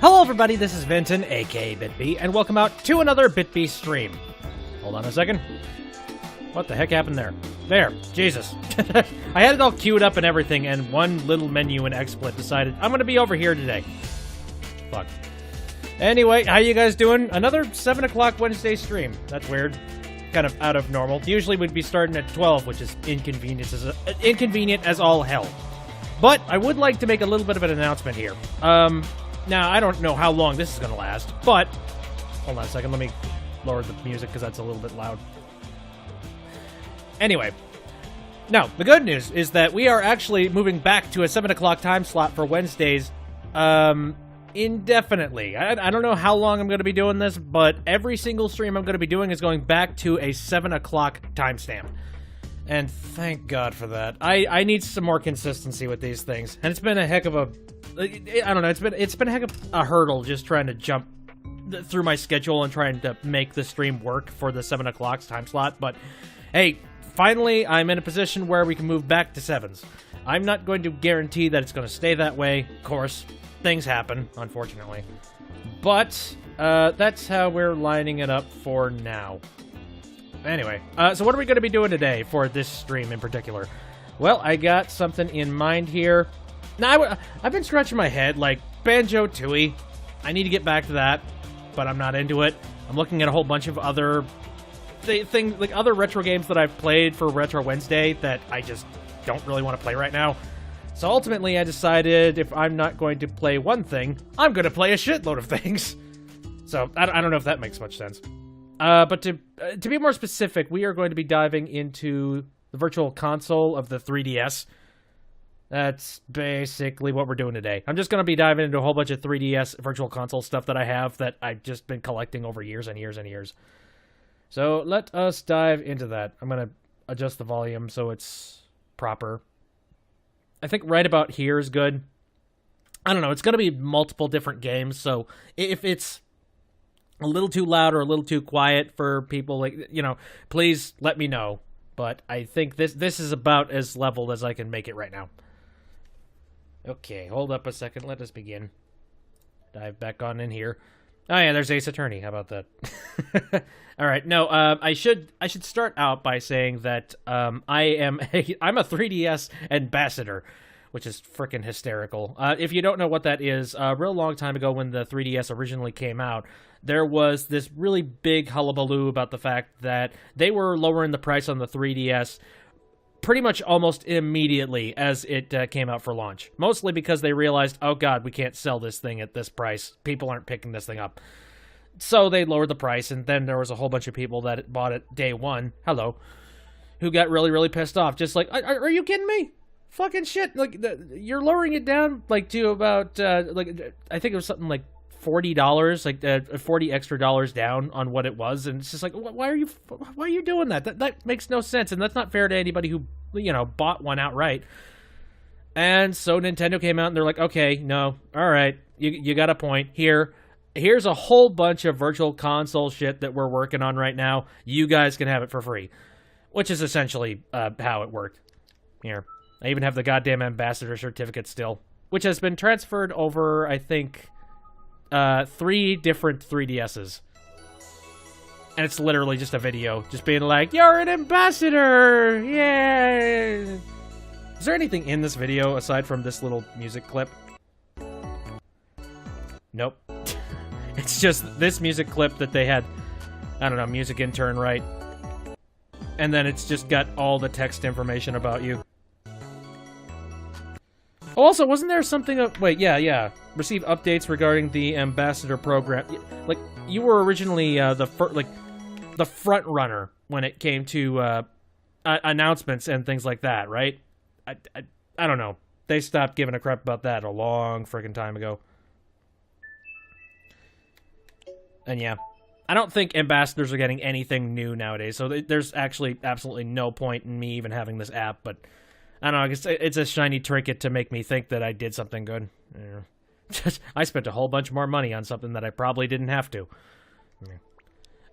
Hello everybody, this is Vinton, aka BitB, and welcome out to another BitB stream. Hold on a second. What the heck happened there? There, Jesus. I had it all queued up and everything, and one little menu in XSplit decided I'm gonna be over here today. Fuck. Anyway, how you guys doing? Another 7 o'clock Wednesday stream. That's weird. Kind of out of normal. Usually we'd be starting at 12, which is inconvenient as all hell. But I would like to make a little bit of an announcement here. Now, I don't know how long this is going to last, but... Hold on a second, let me lower the music because that's a little bit loud. Anyway. Now, the good news is that we are actually moving back to a 7 o'clock time slot for Wednesdays, indefinitely. I don't know how long I'm going to be doing this, but every single stream I'm going to be doing is going back to a 7 o'clock timestamp. And thank God for that. I need some more consistency with these things. And it's been a heck of a... I don't know, it's been a heck of a hurdle just trying to jump through my schedule and trying to make the stream work for the 7 o'clock time slot. But, hey, finally I'm in a position where we can move back to 7s. I'm not going to guarantee that it's going to stay that way. Of course, things happen, unfortunately. But, that's how we're lining it up for now. Anyway, so what are we going to be doing today for this stream in particular? Well, I got something in mind here. Now, I've been scratching my head, like, Banjo-Tooie. I need to get back to that, but I'm not into it. I'm looking at a whole bunch of other things, like other retro games that I've played for Retro Wednesday that I just don't really want to play right now. So ultimately, I decided if I'm not going to play one thing, I'm going to play a shitload of things. So, I don't know if that makes much sense. But to be more specific, we are going to be diving into the Virtual Console of the 3DS. That's basically what we're doing today. I'm just going to be diving into a whole bunch of 3DS Virtual Console stuff that I have that I've just been collecting over years and years and years. So let us dive into that. I'm going to adjust the volume so it's proper. I think right about here is good. I don't know. It's going to be multiple different games, so if it's a little too loud or a little too quiet for people, like, you know, please let me know. But I think this is about as leveled as I can make it right now. Okay, hold up a second. Let us begin. Dive back on in here. Oh yeah, there's Ace Attorney. How about that? All right. No, I should start out by saying that I'm a 3DS ambassador, which is freaking hysterical. If you don't know what that is, a real long time ago when the 3DS originally came out, there was this really big hullabaloo about the fact that they were lowering the price on the 3DS pretty much almost immediately as it came out for launch. Mostly because they realized, oh god, we can't sell this thing at this price. People aren't picking this thing up. So they lowered the price, and then there was a whole bunch of people that bought it day one, who got really, really pissed off. Just like, are you kidding me? Fucking shit. Like, you're lowering it down, like, to about, I think it was something like $40, like 40 extra dollars down on what it was, and it's just like, why are you doing that? That makes no sense, and that's not fair to anybody who, you know, bought one outright. And so Nintendo came out and they're like, okay, no, all right, you got a point. Here's a whole bunch of Virtual Console shit that we're working on right now. You guys can have it for free, which is essentially how it worked. Here, I even have the goddamn ambassador certificate still, which has been transferred over, I think, 3 different 3DSs. And it's literally just a video, just being like, you're an ambassador! Yay! Is there anything in this video aside from this little music clip? Nope. It's just this music clip that they had, I don't know, music intern write. And then it's just got all the text information about you. Also, wasn't there something... wait, yeah. Receive updates regarding the ambassador program. Like, you were originally the front runner when it came to announcements and things like that, right? I don't know. They stopped giving a crap about that a long friggin' time ago. And yeah, I don't think ambassadors are getting anything new nowadays, so there's actually absolutely no point in me even having this app, but... I don't know, I guess it's a shiny trinket to make me think that I did something good. Yeah. I spent a whole bunch more money on something that I probably didn't have to. Yeah.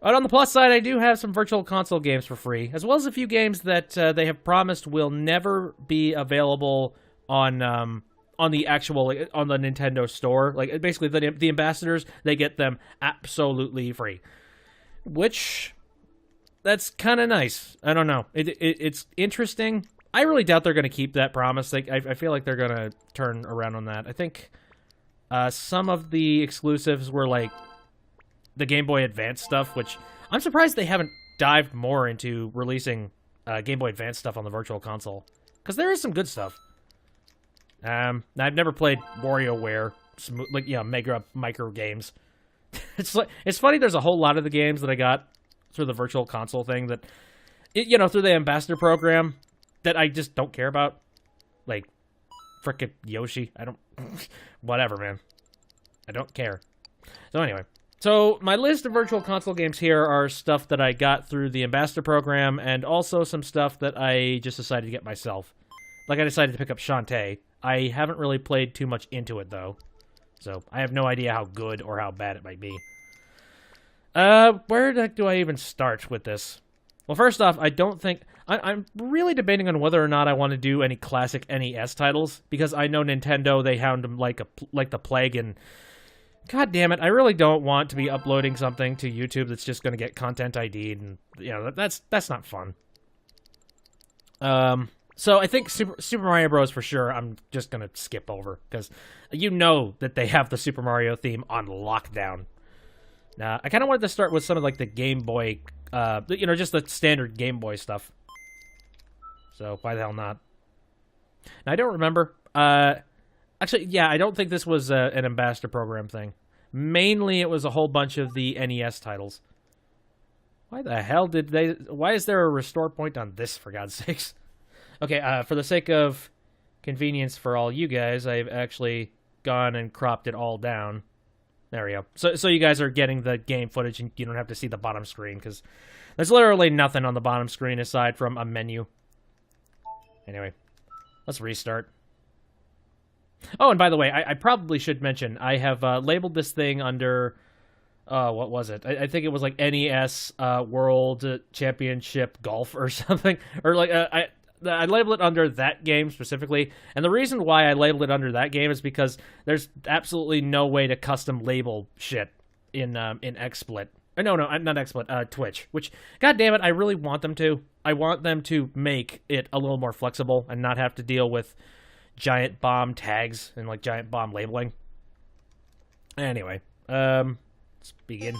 But on the plus side, I do have some Virtual Console games for free, as well as a few games that they have promised will never be available on on the actual, like, on the Nintendo store. Like, basically, the ambassadors, they get them absolutely free. Which, that's kind of nice. I don't know. It's interesting. I really doubt they're going to keep that promise. Like, I feel like they're going to turn around on that. I think some of the exclusives were, like, the Game Boy Advance stuff, which I'm surprised they haven't dived more into releasing Game Boy Advance stuff on the Virtual Console. Because there is some good stuff. I've never played WarioWare, like, Mega Micro games. It's funny, there's a whole lot of the games that I got through the Virtual Console thing that, through the Ambassador program, that I just don't care about. Like, frickin' Yoshi. I don't... Whatever, man. I don't care. So anyway. So, my list of Virtual Console games here are stuff that I got through the Ambassador program, and also some stuff that I just decided to get myself. Like, I decided to pick up Shantae. I haven't really played too much into it, though. So, I have no idea how good or how bad it might be. Where the heck do I even start with this? Well, first off, I don't think... I'm really debating on whether or not I want to do any classic NES titles, because I know Nintendo, they hound them like the plague, and... God damn it, I really don't want to be uploading something to YouTube that's just going to get content ID'd, and, that's not fun. So I think Super Mario Bros. For sure, I'm just going to skip over, because you know that they have the Super Mario theme on lockdown. I kind of wanted to start with some of, like, the Game Boy, just the standard Game Boy stuff. So, why the hell not? Now, I don't remember, actually, yeah, I don't think this was an Ambassador program thing. Mainly, it was a whole bunch of the NES titles. Why the hell did they... Why is there a restore point on this, for God's sakes? Okay, for the sake of convenience for all you guys, I've actually gone and cropped it all down. There we go. So you guys are getting the game footage, and you don't have to see the bottom screen, because there's literally nothing on the bottom screen aside from a menu. Anyway, let's restart. Oh, and by the way, I probably should mention, I have labeled this thing under, what was it? I think it was like NES World Championship Golf or something. Or like, I labeled it under that game specifically. And the reason why I labeled it under that game is because there's absolutely no way to custom label shit in XSplit. No, not XSplit, Twitch. Which, god damn it, I really want them to. I want them to make it a little more flexible and not have to deal with giant bomb tags and, like, giant bomb labeling. Anyway, let's begin.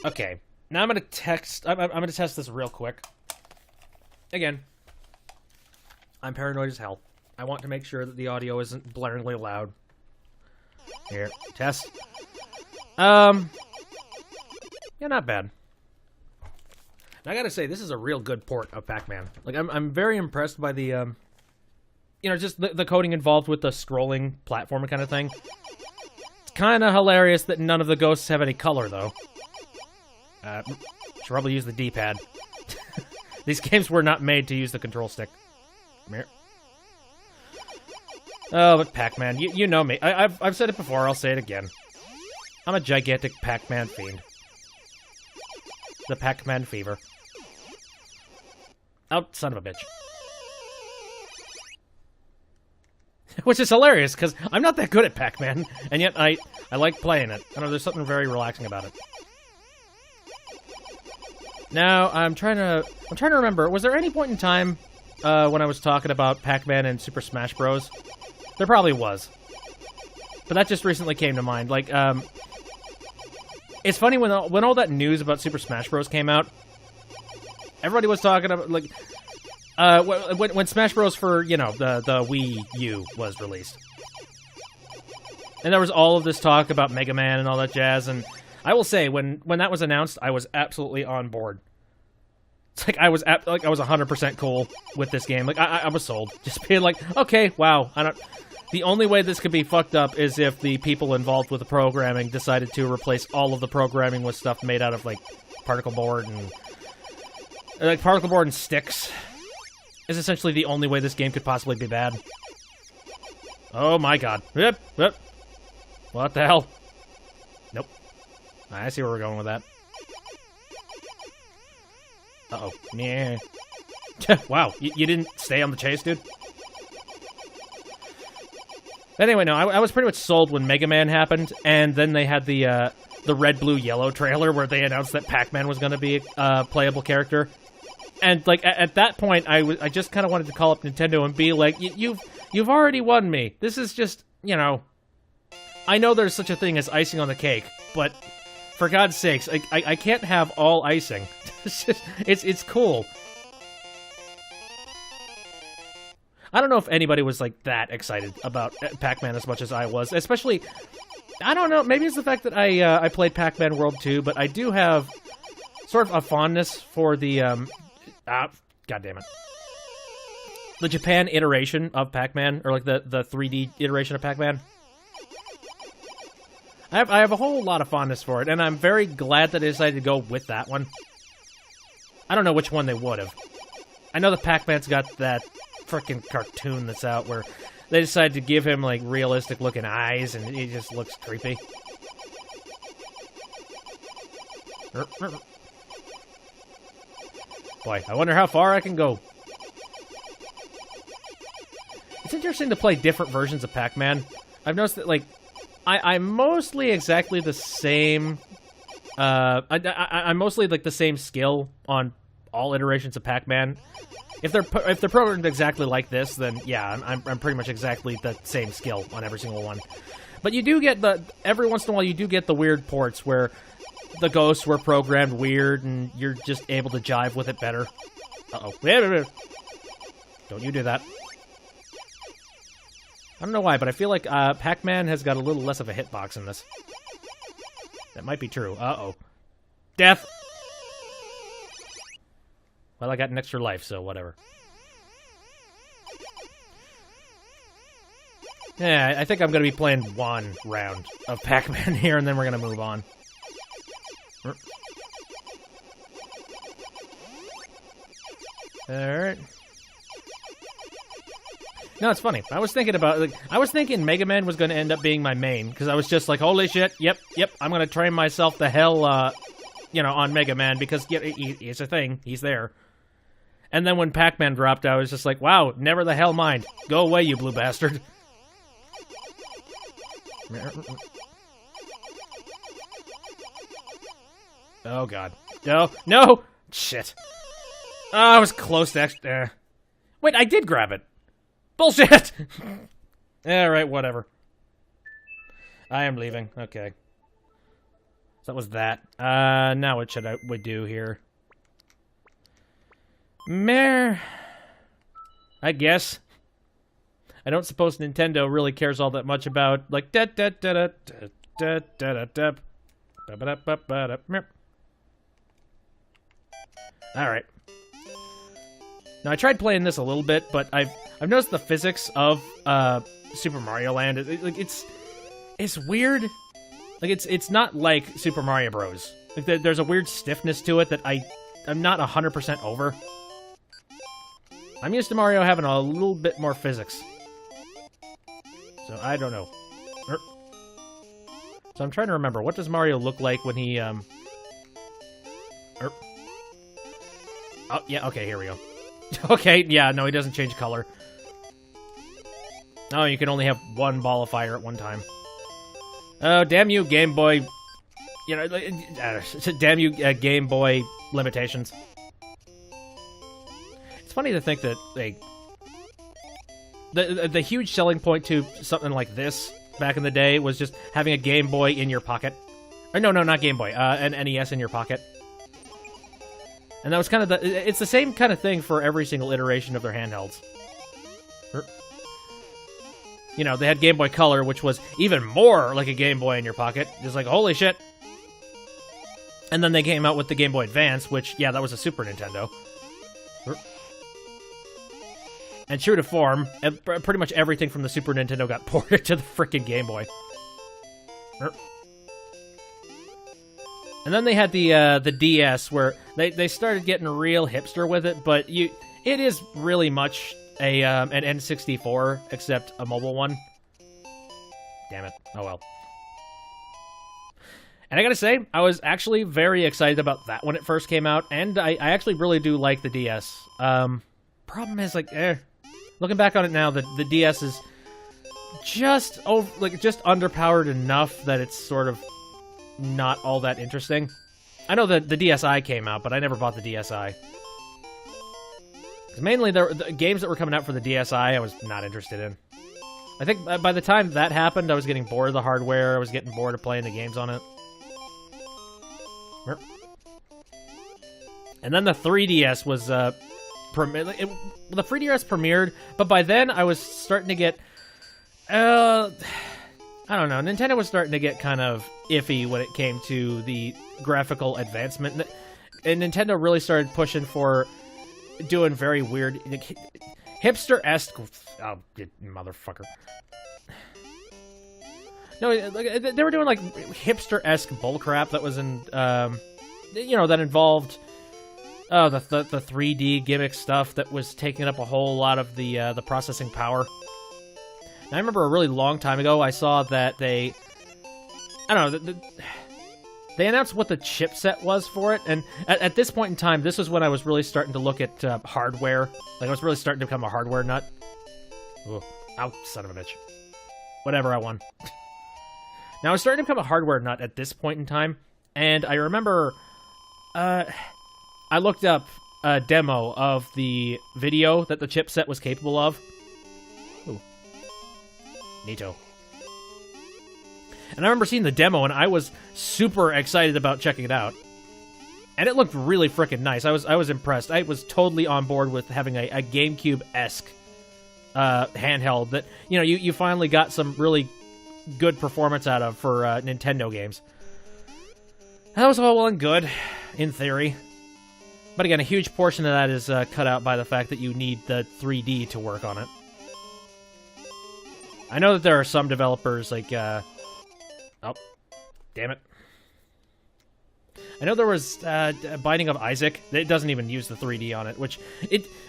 Okay, now I'm gonna test this real quick. Again, I'm paranoid as hell. I want to make sure that the audio isn't blaringly loud. Here, test. Yeah, not bad. I gotta say, this is a real good port of Pac-Man. Like, I'm very impressed by the, just the coding involved with the scrolling platform kind of thing. It's kind of hilarious that none of the ghosts have any color, though. Should probably use the D-pad. These games were not made to use the control stick. Come here. Oh, but Pac-Man, you know me. I've said it before, I'll say it again. I'm a gigantic Pac-Man fiend. The Pac-Man fever. Oh, son of a bitch. Which is hilarious, because I'm not that good at Pac-Man, and yet I like playing it. I don't know, there's something very relaxing about it. Now, I'm trying to remember, was there any point in time when I was talking about Pac-Man and Super Smash Bros? There probably was. But that just recently came to mind. Like, it's funny, when all that news about Super Smash Bros. Came out, everybody was talking about, like, when Smash Bros. For, the Wii U was released. And there was all of this talk about Mega Man and all that jazz, and I will say, when that was announced, I was absolutely on board. It's like, I was 100% cool with this game. Like, I was sold. Just being like, okay, wow, the only way this could be fucked up is if the people involved with the programming decided to replace all of the programming with stuff made out of, like, particle board and... Like, particle board and sticks is essentially the only way this game could possibly be bad. Oh my god. Yep. What the hell? Nope. I see where we're going with that. Uh-oh. Yeah. Wow, you didn't stay on the chase, dude? Anyway, no, I was pretty much sold when Mega Man happened, and then they had the red, blue, yellow trailer where they announced that Pac-Man was going to be a playable character. And, like, at that point, I just kind of wanted to call up Nintendo and be like, you've already won me. This is just, you know, I know there's such a thing as icing on the cake, but for God's sakes, I can't have all icing. It's cool. I don't know if anybody was, like, that excited about Pac-Man as much as I was. Especially, I don't know, maybe it's the fact that I played Pac-Man World 2, but I do have sort of a fondness for the, God damn it. The Japan iteration of Pac-Man, or, like, the 3D iteration of Pac-Man. I have a whole lot of fondness for it, and I'm very glad that they decided to go with that one. I don't know which one they would have. I know that Pac-Man's got that frickin' cartoon that's out where they decided to give him, like, realistic-looking eyes, and he just looks creepy. Boy, I wonder how far I can go. It's interesting to play different versions of Pac-Man. I've noticed that, like, I'm mostly exactly the same. I'm mostly, like, the same skill on all iterations of Pac-Man. If they're programmed exactly like this, then yeah, I'm pretty much exactly the same skill on every single one. But you do get every once in a while you do get the weird ports where the ghosts were programmed weird and you're just able to jive with it better. Uh-oh. Don't you do that. I don't know why, but I feel like Pac-Man has got a little less of a hitbox in this. That might be true. Uh-oh. Death! Well, I got an extra life, so whatever. Yeah, I think I'm going to be playing one round of Pac-Man here, and then we're going to move on. Alright. No, it's funny. I was thinking about, like, I was thinking Mega Man was going to end up being my main, because I was just like, holy shit, yep, I'm going to train myself the hell, you know, on Mega Man, because yeah, it's a thing. He's there. And then when Pac-Man dropped, I was just like, wow, never the hell mind. Go away, you blue bastard. Oh, God. No, no! Shit. Oh, I was close to Wait, I did grab it. Bullshit! Alright, whatever. I am leaving. Okay. So that was that. Now what should we do here? Meh. I guess. I don't suppose Nintendo really cares all that much about, like, Alright. Now, I tried playing this a little bit, but I've noticed the physics of Super Mario Land. It's weird. Like, it's not like Super Mario Bros. Like, there's a weird stiffness to it that I'm not 100% over. I'm used to Mario having a little bit more physics. So, I don't know. So, I'm trying to remember. What does Mario look like when he, Oh, yeah, okay, here we go. Okay, yeah, no, he doesn't change color. Oh, you can only have one ball of fire at one time. Oh, damn you, Game Boy. You know, damn you, Game Boy limitations. It's funny to think that, like, the huge selling point to something like this back in the day was just having a Game Boy in your pocket. Or no, not Game Boy, an NES in your pocket. And that was kind of it's the same kind of thing for every single iteration of their handhelds. You know, they had Game Boy Color, which was even more like a Game Boy in your pocket. Just like, holy shit. And then they came out with the Game Boy Advance, which, yeah, that was a Super Nintendo. And true to form, pretty much everything from the Super Nintendo got ported to the frickin' Game Boy. And then they had the DS, where they started getting real hipster with it, but it is really much an N64, except a mobile one. Damn it. Oh well. And I gotta say, I was actually very excited about that when it first came out, and I actually really do like the DS. problem is, like, looking back on it now, the DS is just just underpowered enough that it's sort of not all that interesting. I know that the DSi came out, but I never bought the DSi. Mainly, the games that were coming out for the DSi, I was not interested in. I think by the time that happened, I was getting bored of the hardware. I was getting bored of playing the games on it. And then the 3DS was, the 3DS premiered, but by then I was starting to get, I don't know, Nintendo was starting to get kind of iffy when it came to the graphical advancement. And Nintendo really started pushing for doing very weird, hipster-esque, oh, motherfucker. No, they were doing, like, hipster-esque bullcrap that was in, you know, that involved, the 3D gimmick stuff that was taking up a whole lot of the processing power. And I remember a really long time ago, I saw that they, I don't know, they announced what the chipset was for it, and at this point in time, this was when I was really starting to look at hardware. Like, I was really starting to become a hardware nut. Ooh. Ow, son of a bitch. Whatever, I won. Now, I was starting to become a hardware nut at this point in time, and I remember, I looked up a demo of the video that the chipset was capable of. Ooh. Neato. And I remember seeing the demo, and I was super excited about checking it out. And it looked really freaking nice. I was impressed. I was totally on board with having a GameCube-esque handheld that, you know, you finally got some really good performance out of for Nintendo games. That was all well and good, in theory. But again, a huge portion of that is cut out by the fact that you need the 3D to work on it. I know that there are some developers, like, oh, damn it. I know there was Binding of Isaac. It doesn't even use the 3D on it, which...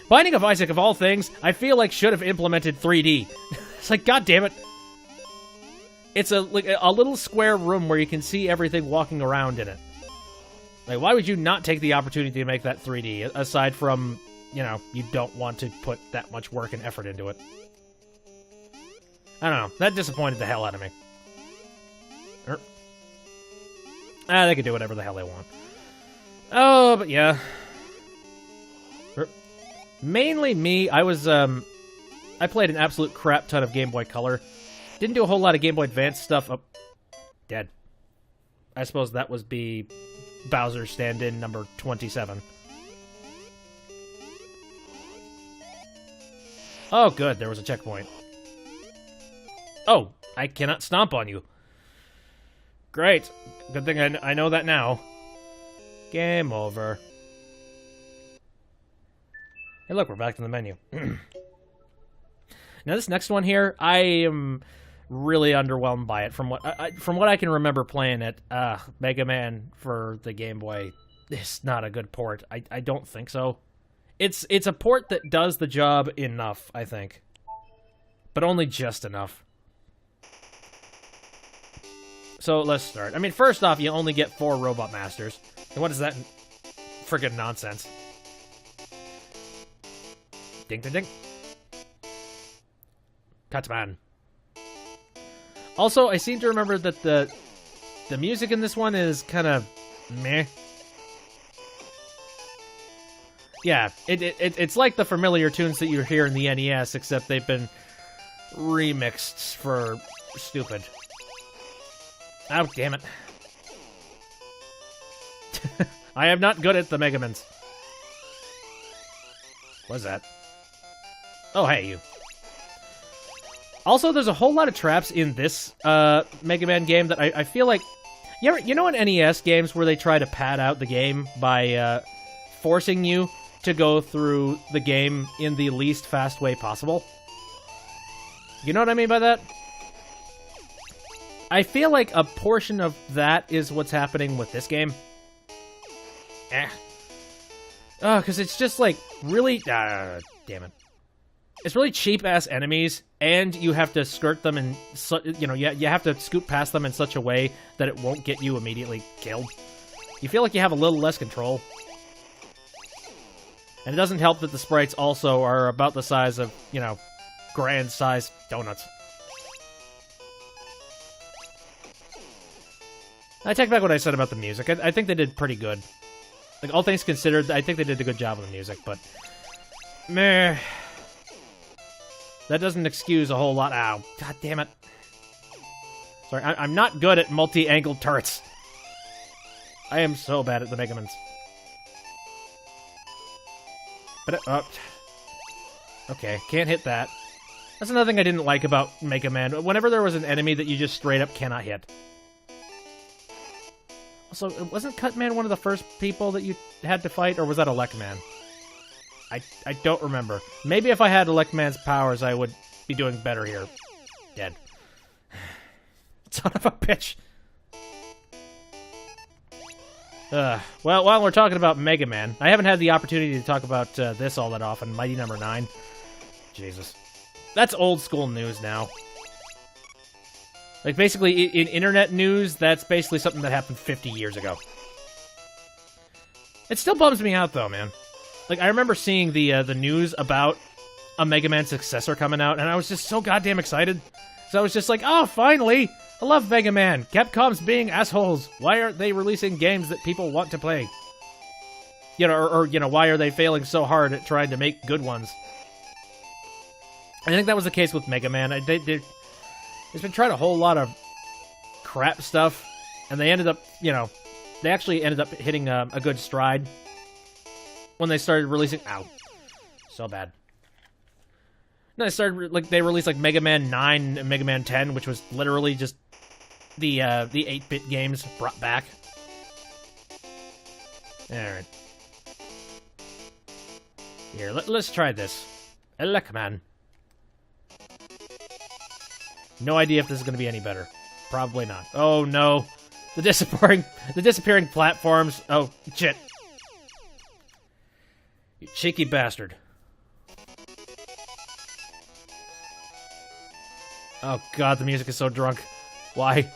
Binding of Isaac, of all things, I feel like should have implemented 3D. It's like, god damn it. It's a little square room where you can see everything walking around in it. Like, why would you not take the opportunity to make that 3D, aside from, you know, you don't want to put that much work and effort into it? I don't know. That disappointed the hell out of me. They can do whatever the hell they want. Oh, but yeah. Mainly me, I played an absolute crap ton of Game Boy Color. Didn't do a whole lot of Game Boy Advance stuff. Oh, dead. I suppose that was Bowser stand-in number 27. Oh, good. There was a checkpoint. Oh, I cannot stomp on you. Great. Good thing I know that now. Game over. Hey, look, we're back to the menu. Now, this next one here, I am really underwhelmed by it. From what I can remember playing it, Mega Man for the Game Boy is not a good port. I don't think so. It's a port that does the job enough, I think. But only just enough. So, let's start. I mean, first off, you only get 4 Robot Masters. And what is that friggin' nonsense? Ding, ding, ding. Pac-Man. Also, I seem to remember that the music in this one is kind of meh. Yeah, it's like the familiar tunes that you hear in the NES, except they've been remixed for stupid. Oh, damn it. I am not good at the Megamans. What's that? Oh, hey, you. Also, there's a whole lot of traps in this Mega Man game that I feel like... You know in NES games where they try to pad out the game by forcing you to go through the game in the least fast way possible? You know what I mean by that? I feel like a portion of that is what's happening with this game. Oh, because it's just, like, really... damn it. It's really cheap-ass enemies, and you have to skirt them and, you know, you have to scoot past them in such a way that it won't get you immediately killed. You feel like you have a little less control. And it doesn't help that the sprites also are about the size of, you know, grand-sized donuts. I take back what I said about the music. I think they did pretty good. Like, all things considered, I think they did a good job with the music, but... meh. That doesn't excuse a whole lot. Ow. God damn it. Sorry, I'm not good at multi-angled turrets. I am so bad at the Mega Mans. But, okay, can't hit that. That's another thing I didn't like about Mega Man. Whenever there was an enemy that you just straight up cannot hit. Also, wasn't Cutman one of the first people that you had to fight, or was that Electman? I don't remember. Maybe if I had Electman's powers, I would be doing better here. Dead. Son of a bitch. Well, while we're talking about Mega Man, I haven't had the opportunity to talk about this all that often. Mighty Number 9. Jesus. That's old school news now. Like, basically, in internet news, that's basically something that happened 50 years ago. It still bums me out, though, man. Like, I remember seeing the news about a Mega Man successor coming out, and I was just so goddamn excited. So I was just like, oh, finally! I love Mega Man. Capcom's being assholes. Why aren't they releasing games that people want to play? You know, or you know, why are they failing so hard at trying to make good ones? I think that was the case with Mega Man. They've been trying a whole lot of crap stuff, and they ended up, you know, they actually ended up hitting a good stride when they started releasing. Ow, so bad. No, they released like Mega Man 9 and Mega Man 10, which was literally just the 8-bit games brought back. All right, here, let's try this. Pac-Man. No idea if this is going to be any better. Probably not. Oh, no. The disappearing platforms. Oh, shit. You cheeky bastard. Oh, God, the music is so drunk. Why?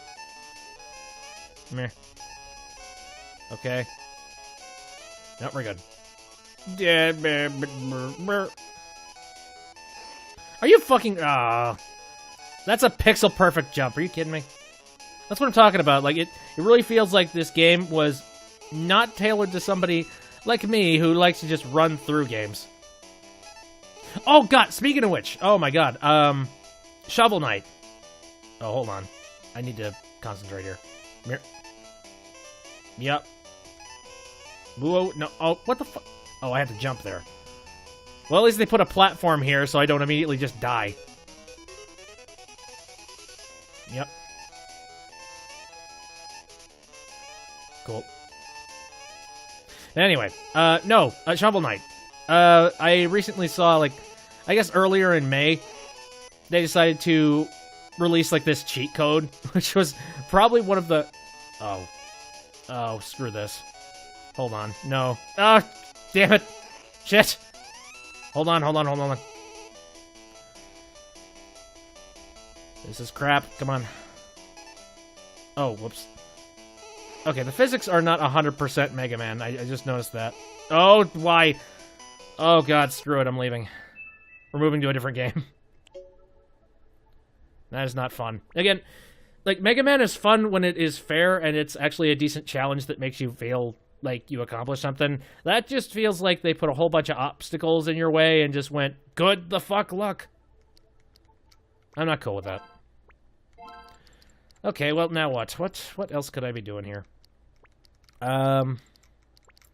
Meh. Okay. Nope, we're good. Are you fucking... That's a pixel-perfect jump. Are you kidding me? That's what I'm talking about. Like, it really feels like this game was not tailored to somebody like me who likes to just run through games. Oh, God. Speaking of which. Oh, my God. Shovel Knight. Oh, hold on. I need to concentrate here. Here. Yep. Whoa, no. Oh, what the fuck? Oh, I had to jump there. Well, at least they put a platform here so I don't immediately just die. Yep. Cool. Anyway, no, Shovel Knight. I recently saw, like, I guess earlier in May, they decided to release, like, this cheat code, which was probably one of the... Oh, screw this. Hold on. No. Ah, damn it. Shit. Hold on. This is crap. Come on. Oh, whoops. Okay, the physics are not 100% Mega Man. I just noticed that. Oh, why? Oh, God, screw it. I'm leaving. We're moving to a different game. That is not fun. Again, like, Mega Man is fun when it is fair and it's actually a decent challenge that makes you feel like you accomplished something. That just feels like they put a whole bunch of obstacles in your way and just went, good the fuck luck. I'm not cool with that. Okay, well, now what? What else could I be doing here? I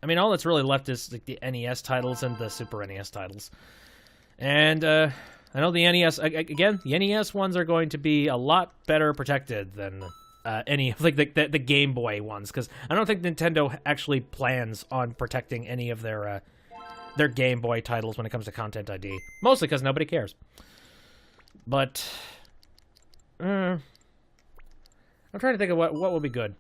mean, all that's really left is like the NES titles and the Super NES titles. And, I know the NES, again, the NES ones are going to be a lot better protected than any of like the Game Boy ones, because I don't think Nintendo actually plans on protecting any of their Game Boy titles when it comes to Content ID. Mostly because nobody cares. But, I'm trying to think of what would be good.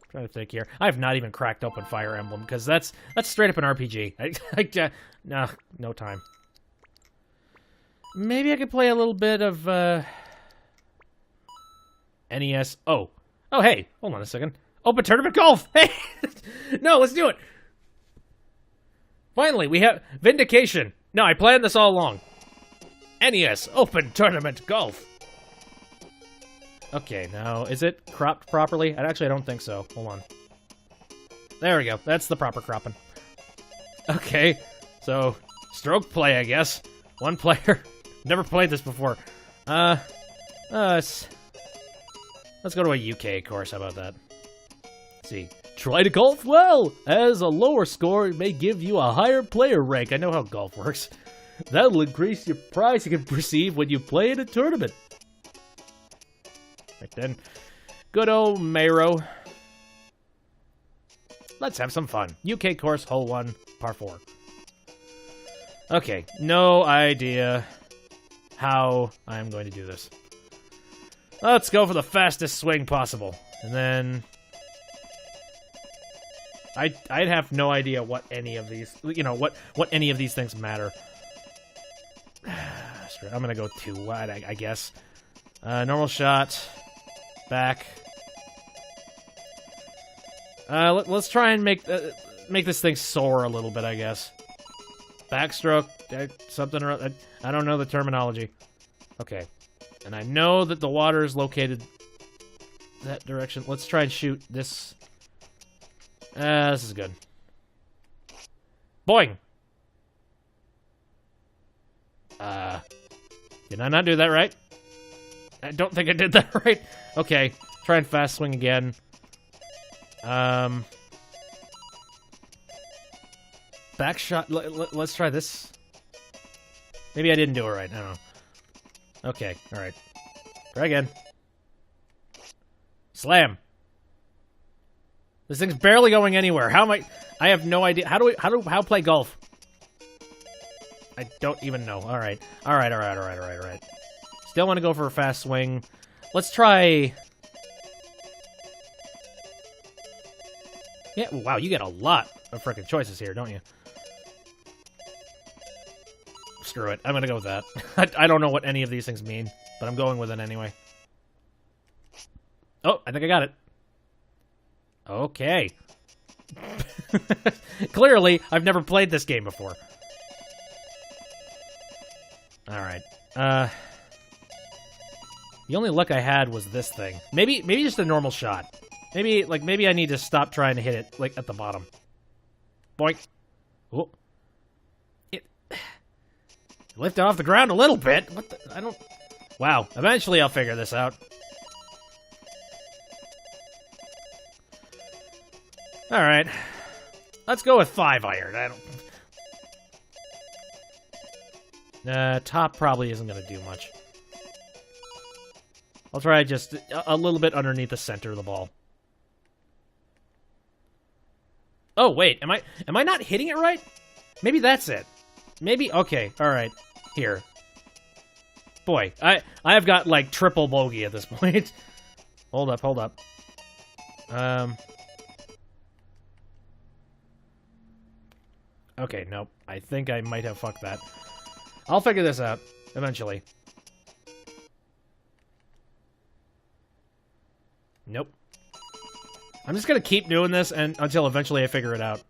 I'm trying to think here. I have not even cracked open Fire Emblem, because that's straight up an RPG. No time. Maybe I could play a little bit of, NES. Oh, hey, hold on a second. Open Tournament Golf! Hey! No, let's do it! Finally, we have vindication. No, I planned this all along. NES Open Tournament Golf. Okay, now, is it cropped properly? Actually, I don't think so. Hold on. There we go. That's the proper cropping. Okay, so, stroke play, I guess. One player. Never played this before. Let's go to a UK course. How about that? Let's see. Try to golf well! As a lower score may give you a higher player rank. I know how golf works. That'll increase your prize you can receive when you play in a tournament. Right then. Good old Mayro. Let's have some fun. UK course, hole 1, par 4. Okay, no idea how I'm going to do this. Let's go for the fastest swing possible. And then... I'd have no idea what any of these, what any of these things matter. I'm gonna go too wide, I guess. Normal shot. Back. Let's try and make this thing soar a little bit, I guess. Backstroke, something around, I don't know the terminology. Okay. And I know that the water is located that direction. Let's try and shoot this. This is good. Boing! Did I not do that right? I don't think I did that right. Okay, try and fast swing again. Back shot. Let's try this. Maybe I didn't do it right. I don't know. Okay, alright. Try again. Slam. This thing's barely going anywhere. How am I have no idea. How play golf? I don't even know. Alright. Alright. Still want to go for a fast swing. Let's try... Yeah, wow, you get a lot of frickin' choices here, don't you? Screw it. I'm gonna go with that. I don't know what any of these things mean, but I'm going with it anyway. Oh, I think I got it. Okay. Clearly, I've never played this game before. Alright. The only luck I had was this thing. Maybe just a normal shot. Maybe I need to stop trying to hit it, like, at the bottom. Boink. Oh. It lifted off the ground a little bit. What the? I don't... Wow. Eventually I'll figure this out. Alright. Let's go with 5-iron. I don't... top probably isn't going to do much. I'll try just a little bit underneath the center of the ball. Oh, wait. Am I not hitting it right? Maybe that's it. Maybe... Okay. Alright. Here. Boy, I have got, like, triple bogey at this point. Hold up. Okay, nope. I think I might have fucked that. I'll figure this out, eventually. Nope. I'm just gonna keep doing this until eventually I figure it out.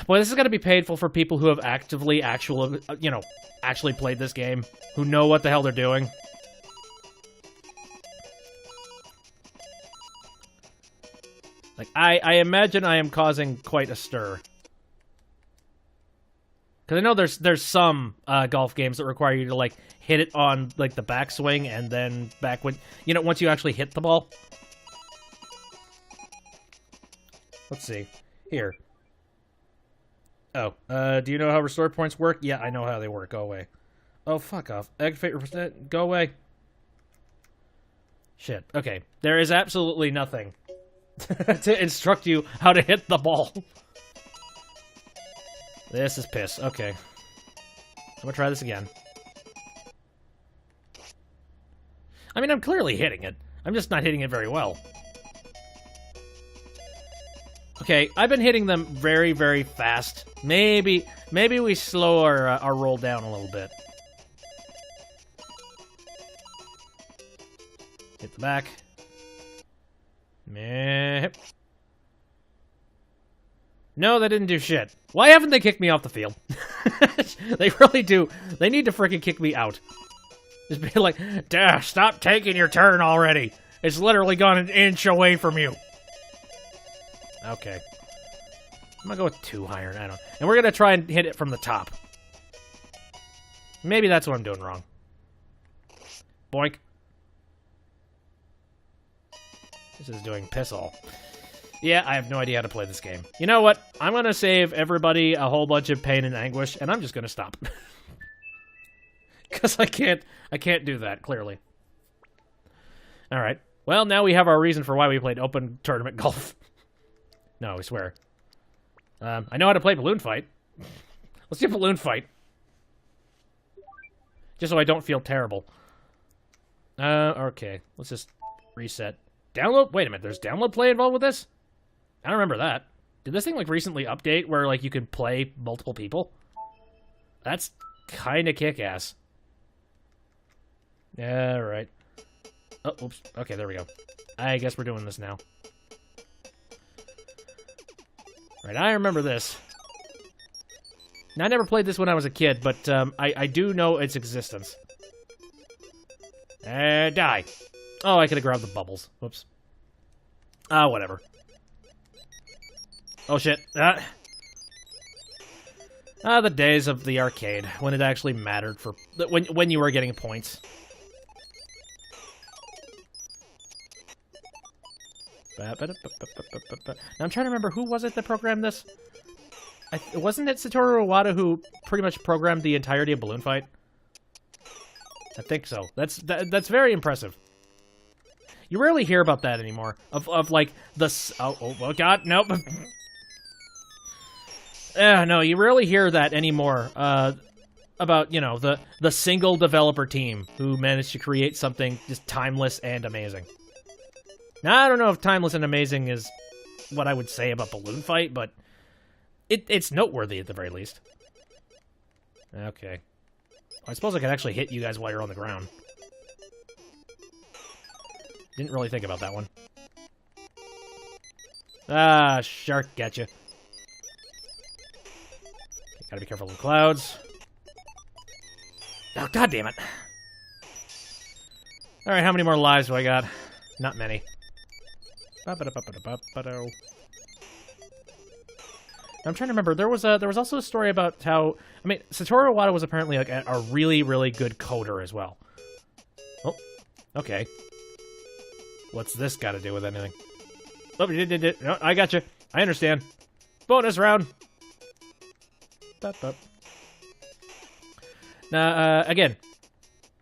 Boy, this is gonna be painful for people who have actually played this game, who know what the hell they're doing. Like, I imagine I am causing quite a stir. Because I know there's some golf games that require you to, like, hit it on, like, the backswing and then back when... once you actually hit the ball. Let's see. Here. Oh, do you know how restore points work? Yeah, I know how they work. Go away. Oh, fuck off. Activate percent. Go away. Shit. Okay. There is absolutely nothing to instruct you how to hit the ball. This is piss. Okay. I'm gonna try this again. I mean, I'm clearly hitting it. I'm just not hitting it very well. Okay, I've been hitting them very, very fast. Maybe we slow our roll down a little bit. Hit the back. Meh. No, they didn't do shit. Why haven't they kicked me off the field? They really do. They need to freaking kick me out. Just be like, duh, stop taking your turn already. It's literally gone an inch away from you. Okay. I'm gonna go with 2 iron. I don't. And we're gonna try and hit it from the top. Maybe that's what I'm doing wrong. Boink. This is doing piss all. Yeah, I have no idea how to play this game. You know what? I'm gonna save everybody a whole bunch of pain and anguish, and I'm just gonna stop. Because I can't do that, clearly. Alright. Well, now we have our reason for why we played open tournament golf. No, I swear. I know how to play balloon fight. Let's do balloon fight. Just so I don't feel terrible. Okay. Let's just reset. Download? Wait a minute, there's download play involved with this? I don't remember that. Did this thing, like, recently update where, like, you could play multiple people? That's kinda kick-ass. Yeah, right. Oh, oops. Okay, there we go. I guess we're doing this now. Right, I remember this. Now, I never played this when I was a kid, but I do know its existence. Die. Oh, I could have grabbed the bubbles. Whoops. Whatever. Oh, shit. The days of the arcade, when it actually mattered for... When you were getting points. Now, I'm trying to remember, who was it that programmed this? Wasn't it Satoru Iwata who pretty much programmed the entirety of Balloon Fight? I think so. That's very impressive. You rarely hear about that anymore. Of like, the... Oh, God, nope. No, you rarely hear that anymore, about, you know, the single developer team who managed to create something just timeless and amazing. Now, I don't know if timeless and amazing is what I would say about Balloon Fight, but it's noteworthy at the very least. Okay. I suppose I could actually hit you guys while you're on the ground. Didn't really think about that one. Shark, gotcha. Gotta be careful of the clouds. Oh, God damn it. Alright, how many more lives do I got? Not many. I'm trying to remember. There was also a story about how... I mean, Satoru Iwata was apparently like a really, really good coder as well. Oh, okay. What's this got to do with anything? Oh, no, I got you. I understand. Bonus round. Now, again,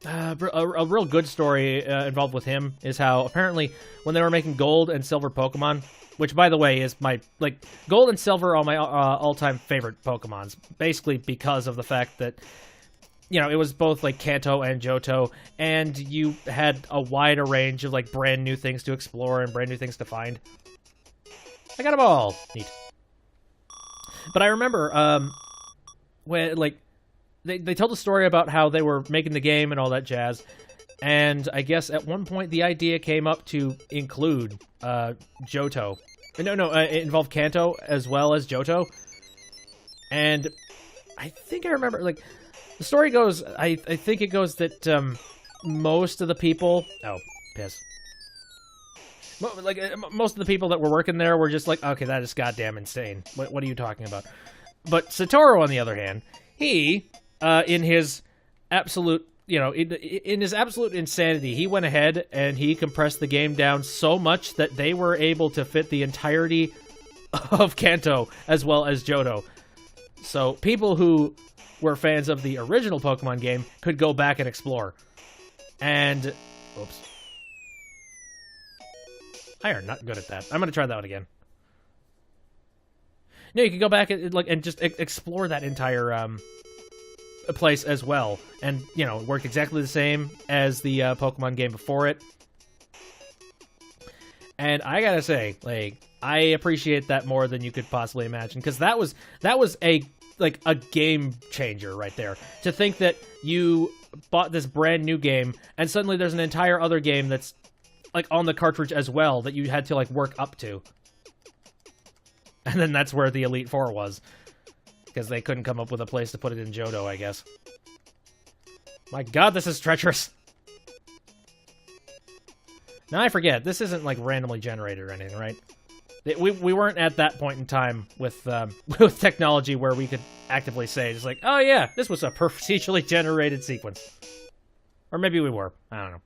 a real good story involved with him is how apparently when they were making Gold and Silver Pokemon, which, by the way, is my, like, Gold and Silver are my all-time favorite Pokemons, basically because of the fact that, you know, it was both, like, Kanto and Johto, and you had a wider range of, like, brand new things to explore and brand new things to find. I got them all. Neat. But I remember, when, like, they told a story about how they were making the game and all that jazz, and I guess at one point the idea came up to include Johto. No, it involved Kanto as well as Johto. And I think I remember, like, the story goes, I think it goes that most of the people... Oh, piss. Like, most of the people that were working there were just like, okay, that is goddamn insane. What are you talking about? But Satoru, on the other hand, he, in his absolute, you know, in his absolute insanity, he went ahead and he compressed the game down so much that they were able to fit the entirety of Kanto as well as Johto. So people who were fans of the original Pokemon game could go back and explore. And, oops. I are not good at that. I'm going to try that one again. No, you can go back and just explore that entire place as well, and you know, work exactly the same as the Pokemon game before it. And I gotta say, like, I appreciate that more than you could possibly imagine, because that was a game changer right there. To think that you bought this brand new game, and suddenly there's an entire other game that's like on the cartridge as well that you had to like work up to. And then that's where the Elite Four was. Because they couldn't come up with a place to put it in Johto, I guess. My god, this is treacherous. Now I forget, this isn't like randomly generated or anything, right? We weren't at that point in time with with technology where we could actively say, just like, oh yeah, this was a procedurally generated sequence. Or maybe we were. I don't know.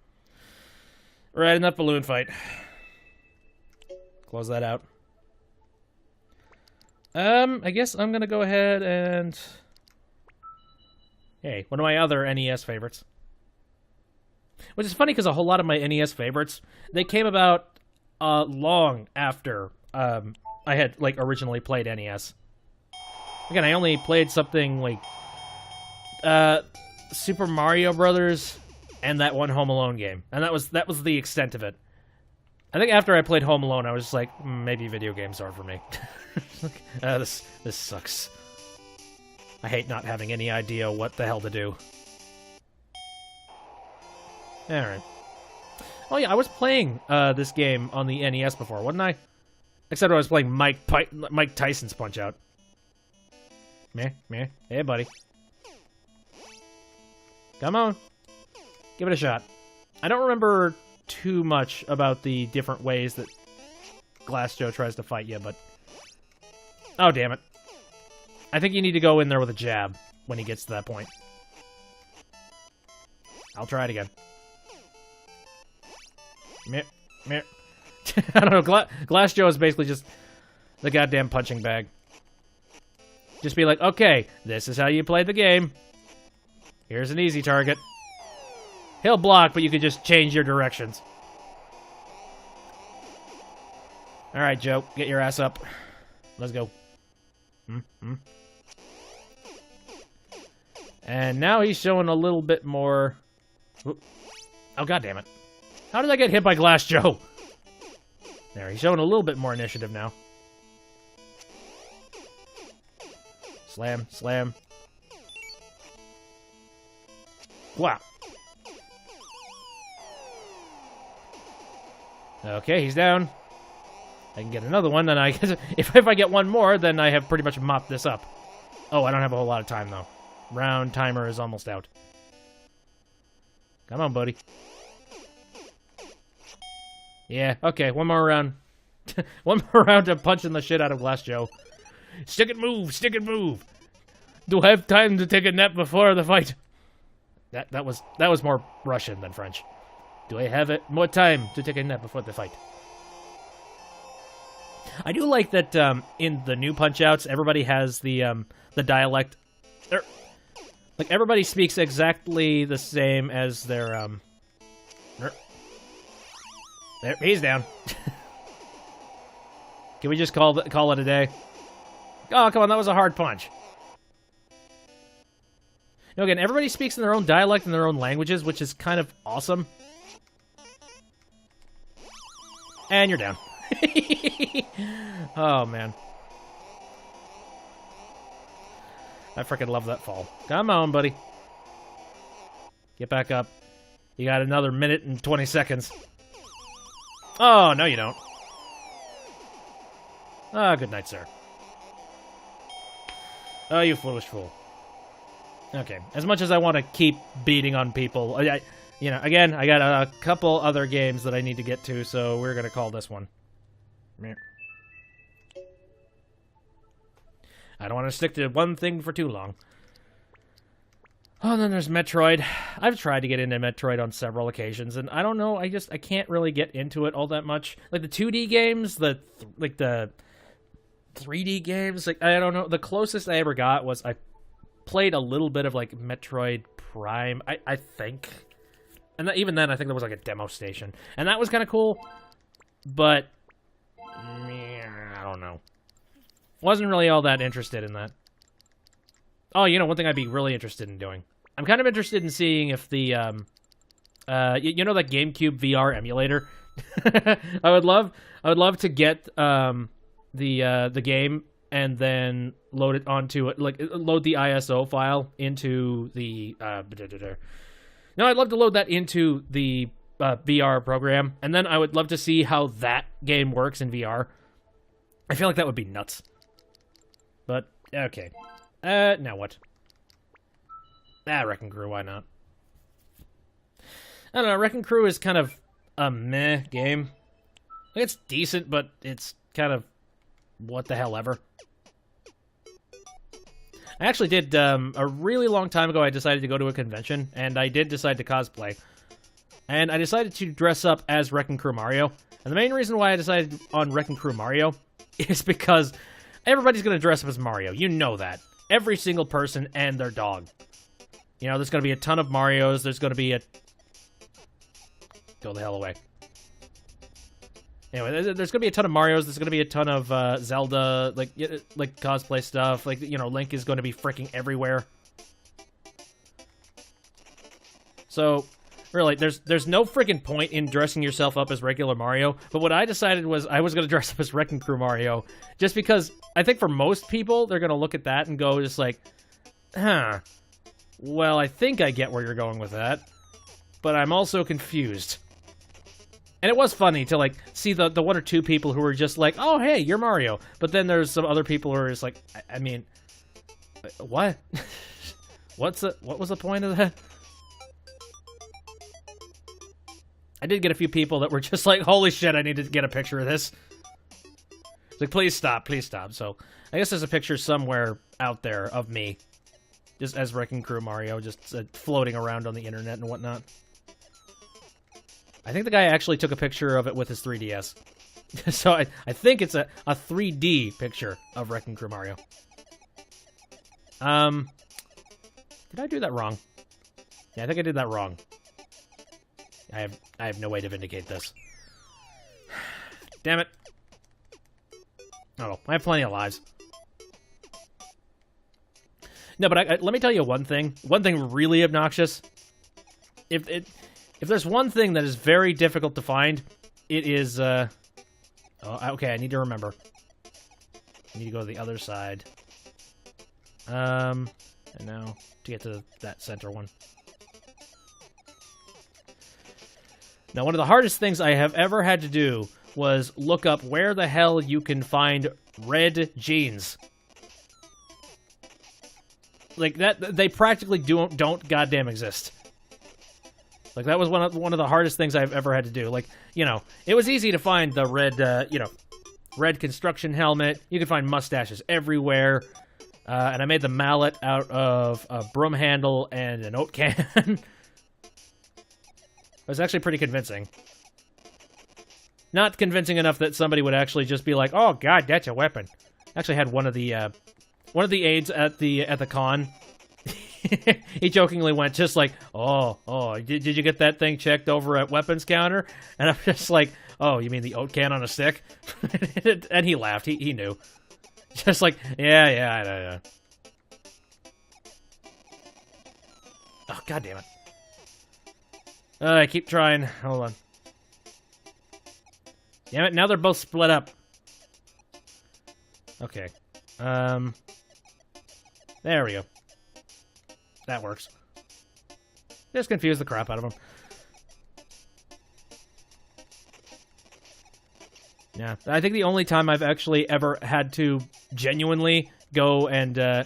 Right, enough balloon fight. Close that out. I guess I'm gonna go ahead and... Hey, one of my other NES favorites. Which is funny because a whole lot of my NES favorites, they came about long after I had like originally played NES. Again, I only played something like Super Mario Brothers and that one Home Alone game, and that was the extent of it. I think after I played Home Alone, I was just like, maybe video games are for me. This sucks. I hate not having any idea what the hell to do. Alright. Oh yeah, I was playing this game on the NES before, wasn't I? Except I was playing Mike Tyson's Punch-Out. Meh. Hey, buddy. Come on. Give it a shot. I don't remember too much about the different ways that Glass Joe tries to fight you, but... Oh, damn it. I think you need to go in there with a jab when he gets to that point. I'll try it again. Meh. I don't know, Glass Joe is basically just the goddamn punching bag. Just be like, okay, this is how you play the game. Here's an easy target. He'll block, but you can just change your directions. Alright, Joe, get your ass up. Let's go. And now he's showing a little bit more... Oh, goddammit. How did I get hit by Glass Joe? There, he's showing a little bit more initiative now. Slam. Wow. Okay, he's down. I can get another one, then I guess if I get one more, then I have pretty much mopped this up. Oh, I don't have a whole lot of time, though. Round timer is almost out. Come on, buddy. Yeah, okay, one more round. One more round of punching the shit out of Glass Joe. Stick and move! Do I have time to take a nap before the fight? That was more Russian than French. Do I have more time to take a nap before the fight? I do like that in the new Punch-Outs, everybody has the dialect. Like, everybody speaks exactly the same as their, There, he's down. Can we just call it a day? Oh, come on, that was a hard punch. You know, again, everybody speaks in their own dialect and their own languages, which is kind of awesome. And you're down. Oh, man. I freaking love that fall. Come on, buddy. Get back up. You got another minute and 20 seconds. Oh, no you don't. Ah, good night, sir. Oh, you foolish fool. Okay, as much as I want to keep beating on people, you know, again, I got a couple other games that I need to get to, so we're gonna call this one. I don't want to stick to one thing for too long. Oh, and then there's Metroid. I've tried to get into Metroid on several occasions, and I don't know, I can't really get into it all that much. Like, the 2D games, the 3D games, like, I don't know, the closest I ever got was I played a little bit of, like, Metroid Prime, I think. And even then, I think there was, like, a demo station. And that was kind of cool, but I don't know. Wasn't really all that interested in that. Oh, you know, one thing I'd be really interested in doing. I'm kind of interested in seeing if the, you know that GameCube VR emulator? I would love to get, the game and then load it onto it, like, load the ISO file into the, No, I'd love to load that into the, VR program, and then I would love to see how that game works in VR. I feel like that would be nuts. But, okay. Now what? Wrecking Crew, why not? I don't know, Wrecking Crew is kind of a meh game. Like, it's decent, but it's kind of what the hell ever. I actually did, a really long time ago, I decided to go to a convention, and I did decide to cosplay. And I decided to dress up as Wrecking Crew Mario. And the main reason why I decided on Wrecking Crew Mario is because everybody's going to dress up as Mario. You know that. Every single person and their dog. You know, there's going to be a ton of Marios. There's going to be a... Go the hell away. Anyway, there's going to be a ton of Marios. There's going to be a ton of Zelda, like cosplay stuff. Like, you know, Link is going to be freaking everywhere. So, really, there's no freaking point in dressing yourself up as regular Mario. But what I decided was I was going to dress up as Wrecking Crew Mario. Just because I think for most people, they're going to look at that and go just like, huh. Well, I think I get where you're going with that. But I'm also confused. And it was funny to, like, see the one or two people who were just like, oh, hey, you're Mario. But then there's some other people who are just like, I mean, what? What was the point of that? I did get a few people that were just like, holy shit, I need to get a picture of this. It's like, please stop, please stop. So, I guess there's a picture somewhere out there of me. Just as Wrecking Crew Mario, just floating around on the internet and whatnot. I think the guy actually took a picture of it with his 3DS. So I think it's a 3D picture of Wrecking Crew Mario. Did I do that wrong? Yeah, I think I did that wrong. I have no way to vindicate this. Damn it. Oh, I have plenty of lives. No, but let me tell you one thing. One thing really obnoxious. If there's one thing that is very difficult to find, it is, oh, okay, I need to remember. I need to go to the other side. And now, to get to that center one. Now, one of the hardest things I have ever had to do was look up where the hell you can find red jeans. Like, that, they practically don't goddamn exist. Like, that was one of the hardest things I've ever had to do. Like, you know, it was easy to find the red, you know, red construction helmet. You could find mustaches everywhere. And I made the mallet out of a broom handle and an oat can. It was actually pretty convincing. Not convincing enough that somebody would actually just be like, oh, God, that's a weapon. I actually had one of the aides at the con. He jokingly went just like, oh, did you get that thing checked over at weapons counter? And I'm just like, oh, you mean the oat can on a stick? And he laughed. He knew. Just like, yeah. Oh, God damn it. I keep trying. Hold on. Damn it, now they're both split up. Okay. There we go. That works. Just confuse the crap out of them. Yeah, I think the only time I've actually ever had to genuinely go and, the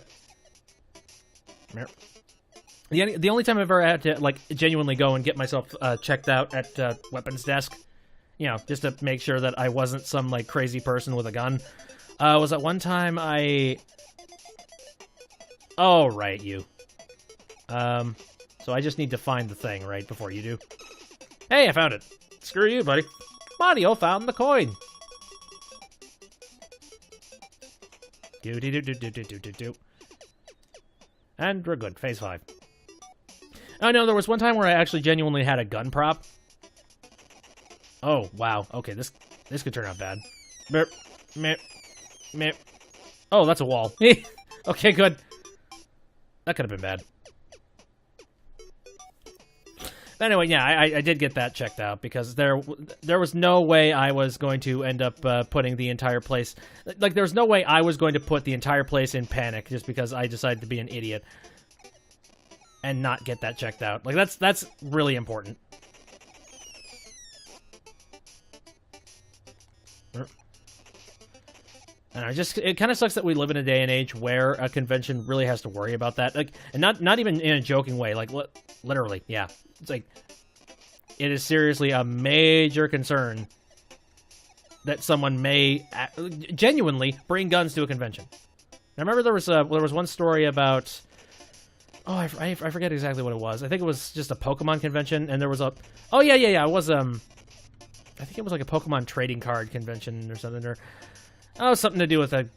only time I've ever had to, like, genuinely go and get myself, checked out at, weapons desk, you know, just to make sure that I wasn't some, like, crazy person with a gun, was at one time oh, right, you. So I just need to find the thing, right, before you do. Hey, I found it. Screw you, buddy. Mario found the coin. Do. And we're good. Phase 5. Oh, no, there was one time where I actually genuinely had a gun prop. Oh, wow. Okay, this could turn out bad. Oh, that's a wall. Okay, good. That could have been bad. But anyway, yeah, I did get that checked out because there was no way I was going to end up putting the entire place... Like, there was no way I was going to put the entire place in panic just because I decided to be an idiot and not get that checked out. Like, that's really important. And it kind of sucks that we live in a day and age where a convention really has to worry about that. Like, and not even in a joking way. Like, literally, yeah. It's like, it is seriously a major concern that someone may genuinely bring guns to a convention. I remember there was one story about, oh, I forget exactly what it was. I think it was just a Pokemon convention, and there was it was I think it was like a Pokemon trading card convention or something, or something to do with a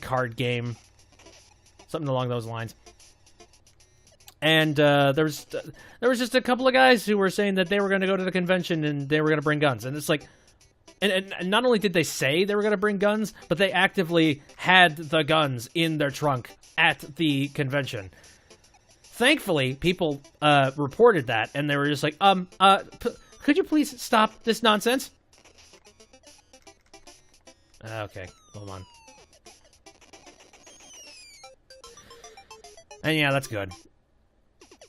card game, something along those lines. And there was just a couple of guys who were saying that they were going to go to the convention and they were going to bring guns, and it's like. And not only did they say they were going to bring guns, but they actively had the guns in their trunk at the convention. Thankfully, people reported that, and they were just like, could you please stop this nonsense? Okay, hold on. And yeah, that's good.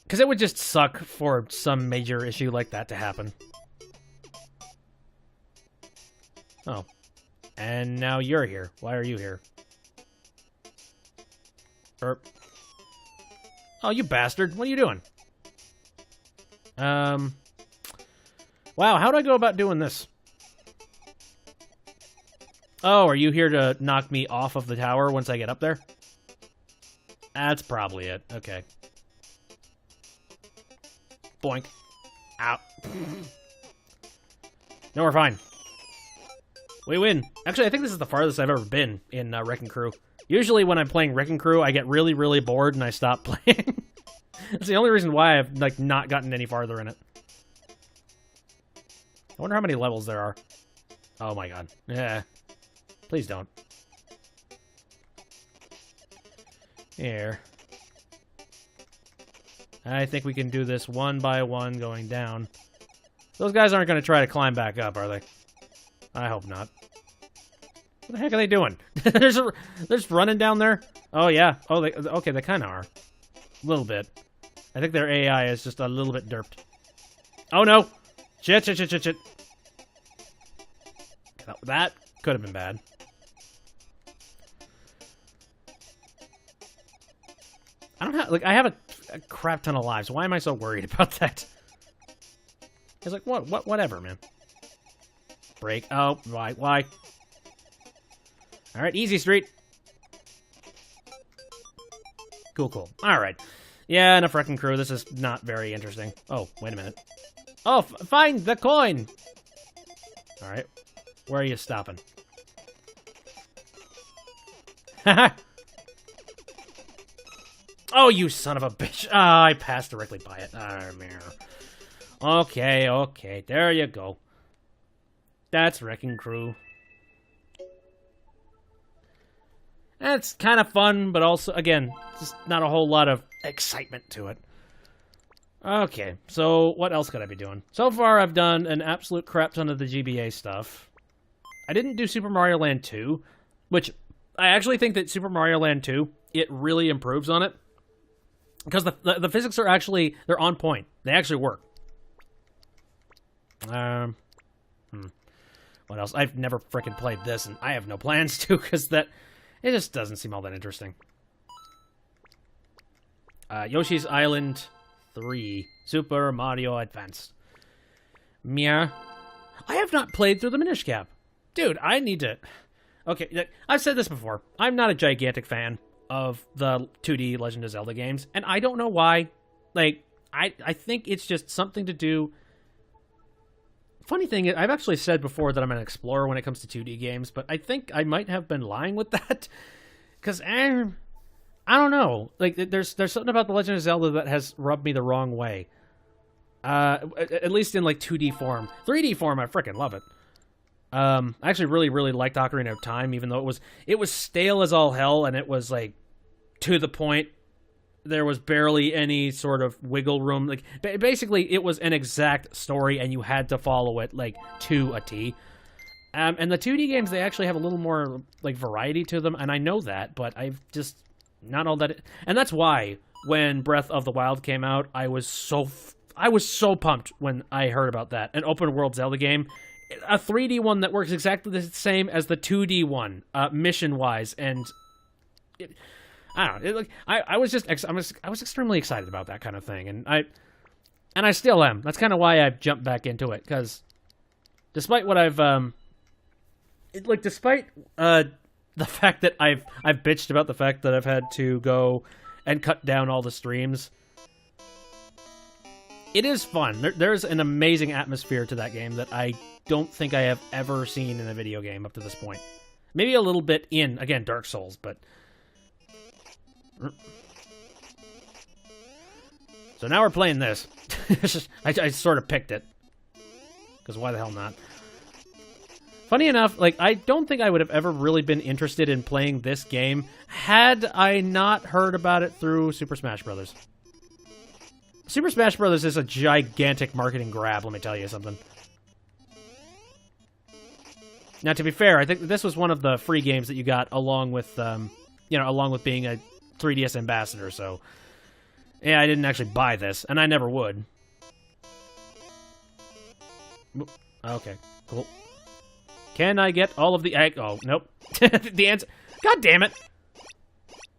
Because it would just suck for some major issue like that to happen. Oh. And now you're here. Why are you here? Oh, you bastard. What are you doing? Wow, how do I go about doing this? Oh, are you here to knock me off of the tower once I get up there? That's probably it. Okay. Boink. Ow. No, we're fine. We win. Actually, I think this is the farthest I've ever been in Wrecking Crew. Usually when I'm playing Wrecking Crew, I get really, really bored and I stop playing. That's the only reason why I've like not gotten any farther in it. I wonder how many levels there are. Oh my god. Yeah. Please don't. Here. I think we can do this one by one going down. Those guys aren't going to try to climb back up, are they? I hope not. What the heck are they doing? They're just running down there? Oh, yeah. Oh, okay, they kind of are. A little bit. I think their AI is just a little bit derped. Oh, no! Shit. That could have been bad. I don't have, like, I have a crap ton of lives. Why am I so worried about that? It's like, whatever, man. Break. Oh, why? Alright, easy street. Cool. Alright. Yeah, enough Wrecking Crew. This is not very interesting. Oh, wait a minute. Oh, find the coin! Alright. Where are you stopping? Haha! Oh, you son of a bitch. I passed directly by it. Okay. There you go. That's Wrecking Crew. It's kind of fun, but also, again, just not a whole lot of excitement to it. Okay, so what else could I be doing? So far, I've done an absolute crap ton of the GBA stuff. I didn't do Super Mario Land 2, which I actually think that Super Mario Land 2, it really improves on it. Because the physics are actually, they're on point. They actually work. What else? I've never frickin' played this, and I have no plans to, because it just doesn't seem all that interesting. Yoshi's Island 3. Super Mario Advance. Mia. I have not played through the Minish Cap. Dude, I need to... Okay, I've said this before. I'm not a gigantic fan of the 2D Legend of Zelda games, and I don't know why. Like, I think it's just something to do... Funny thing, I've actually said before that I'm an explorer when it comes to 2D games, but I think I might have been lying with that. Because, I don't know. Like, there's something about The Legend of Zelda that has rubbed me the wrong way. At least in, like, 2D form. 3D form, I freaking love it. I actually really, really liked Ocarina of Time, even though it was stale as all hell, and it was, like, to the point. There was barely any sort of wiggle room. Like, basically, it was an exact story, and you had to follow it, like, to a T. And the 2D games, they actually have a little more, like, variety to them, and I know that, but I've just not all that... And that's why, when Breath of the Wild came out, I was so pumped when I heard about that. An open-world Zelda game a 3D one that works exactly the same as the 2D one, mission-wise, and I don't know. I was extremely excited about that kind of thing, and I still am. That's kind of why I've jumped back into it, because despite what I've despite the fact that I've bitched about the fact that I've had to go and cut down all the streams, it is fun. There's an amazing atmosphere to that game that I don't think I have ever seen in a video game up to this point. Maybe a little bit in, again, Dark Souls, but... So now we're playing this. I sort of picked it. Because why the hell not? Funny enough, like, I don't think I would have ever really been interested in playing this game had I not heard about it through Super Smash Bros. Super Smash Bros. Is a gigantic marketing grab, let me tell you something. Now, to be fair, I think this was one of the free games that you got along with, along with being a 3DS ambassador, so... Yeah, I didn't actually buy this, and I never would. Okay, cool. Can I get all of the egg? Oh, nope. The answer... God damn it!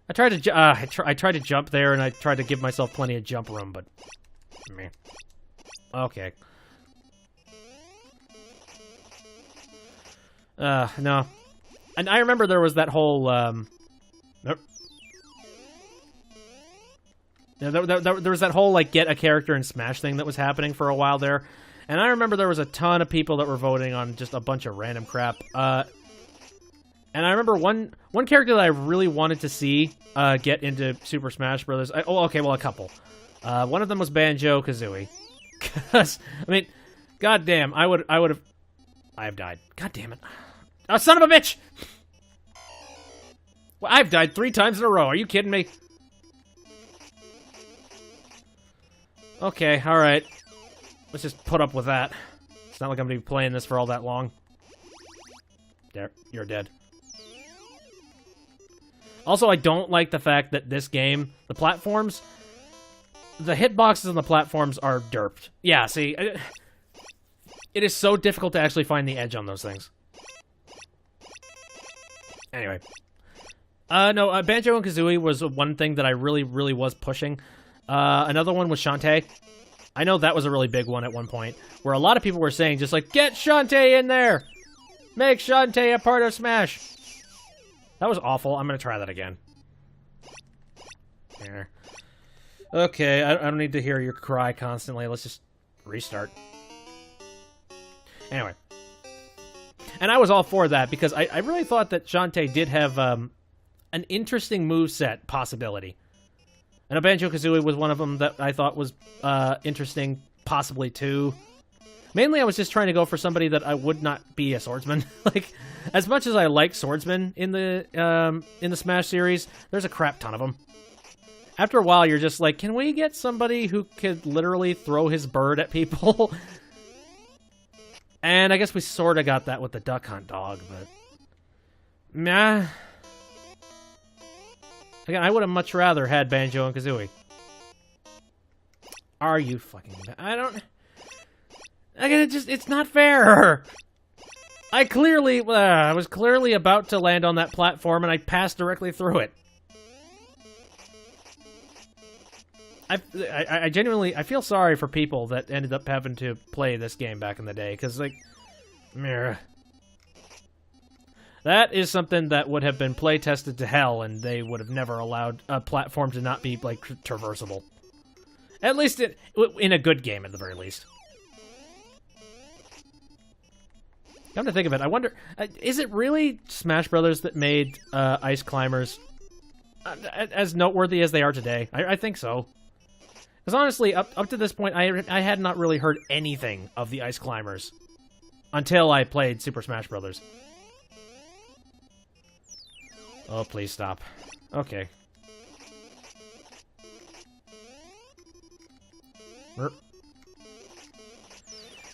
I tried to I tried to jump there, and I tried to give myself plenty of jump room, but... Meh. Okay. No. And I remember there was that whole, Nope. Yeah, there was that whole, like, get a character in Smash thing that was happening for a while there. And I remember there was a ton of people that were voting on just a bunch of random crap. And I remember one character that I really wanted to see get into Super Smash Bros. A couple. One of them was Banjo-Kazooie. Because, I mean, goddamn, I have died. God damn it. Oh, son of a bitch! Well, I've died 3 times in a row. Are you kidding me? Okay, alright. Let's just put up with that. It's not like I'm going to be playing this for all that long. There, you're dead. Also, I don't like the fact that this game, the platforms, the hitboxes on the platforms are derped. Yeah, see, it is so difficult to actually find the edge on those things. Anyway. No, Banjo and Kazooie was one thing that I really, really was pushing. Another one was Shantae. I know that was a really big one at one point, where a lot of people were saying, just like, get Shantae in there! Make Shantae a part of Smash! That was awful. I'm gonna try that again. There. Okay, I don't need to hear your cry constantly. Let's just restart. Anyway. And I was all for that, because I really thought that Shantae did have an interesting moveset possibility. And Banjo-Kazooie was one of them that I thought was interesting, possibly, too. Mainly, I was just trying to go for somebody that I would not be a swordsman. Like, as much as I like swordsmen in the Smash series, there's a crap ton of them. After a while, you're just like, can we get somebody who could literally throw his bird at people? And I guess we sort of got that with the Duck Hunt dog, but... Nah. Again, I would have much rather had Banjo and Kazooie. Are you fucking... I don't... Again, it's not fair! I was clearly about to land on that platform, and I passed directly through it. I genuinely, I feel sorry for people that ended up having to play this game back in the day, because, like, meh. That is something that would have been play-tested to hell, and they would have never allowed a platform to not be, like, traversable. At least in a good game, at the very least. Come to think of it, I wonder, is it really Smash Brothers that made Ice Climbers as noteworthy as they are today? I think so. Because honestly, up to this point, I had not really heard anything of the Ice Climbers until I played Super Smash Bros. Oh, please stop. Okay.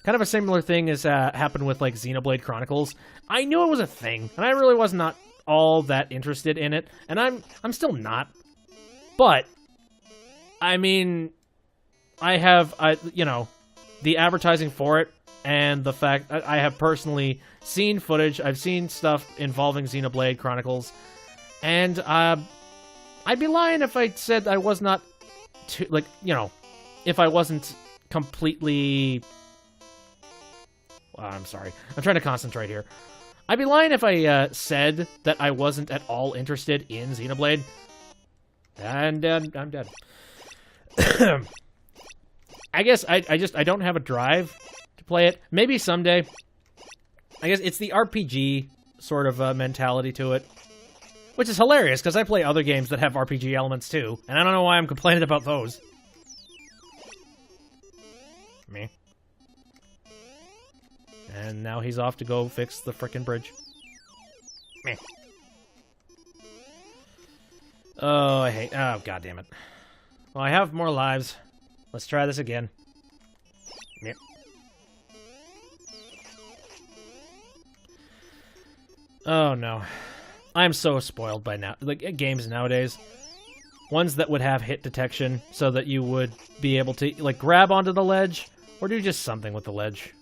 Kind of a similar thing has happened with, like, Xenoblade Chronicles. I knew it was a thing, and I really was not all that interested in it, and I'm still not. But, I mean, I have, you know, the advertising for it and the fact that I have personally seen footage. I've seen stuff involving Xenoblade Chronicles, and I'd be lying if I said I was not, if I wasn't completely... I'm sorry. I'm trying to concentrate here. I'd be lying if I said that I wasn't at all interested in Xenoblade. And I'm dead. I guess I don't have a drive to play it. Maybe someday. I guess it's the RPG sort of mentality to it. Which is hilarious, because I play other games that have RPG elements too. And I don't know why I'm complaining about those. Me. And now he's off to go fix the frickin' bridge. Meh. Oh, I hate... Oh, goddammit. Well, I have more lives. Let's try this again. Meh. Oh, no. I'm so spoiled by now. Like, games nowadays. Ones that would have hit detection so that you would be able to, like, grab onto the ledge or do just something with the ledge.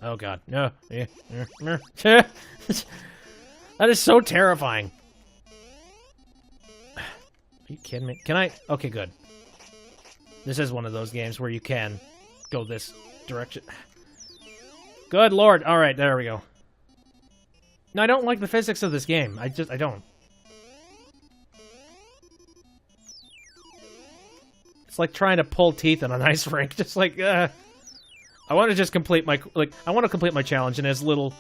Oh god, no. That is so terrifying. Are you kidding me? Can I? Okay, good. This is one of those games where you can go this direction. Good lord. Alright, there we go. No, I don't like the physics of this game. I don't. It's like trying to pull teeth in an ice rink. Just like, I want to just complete my, I want to complete my challenge in as little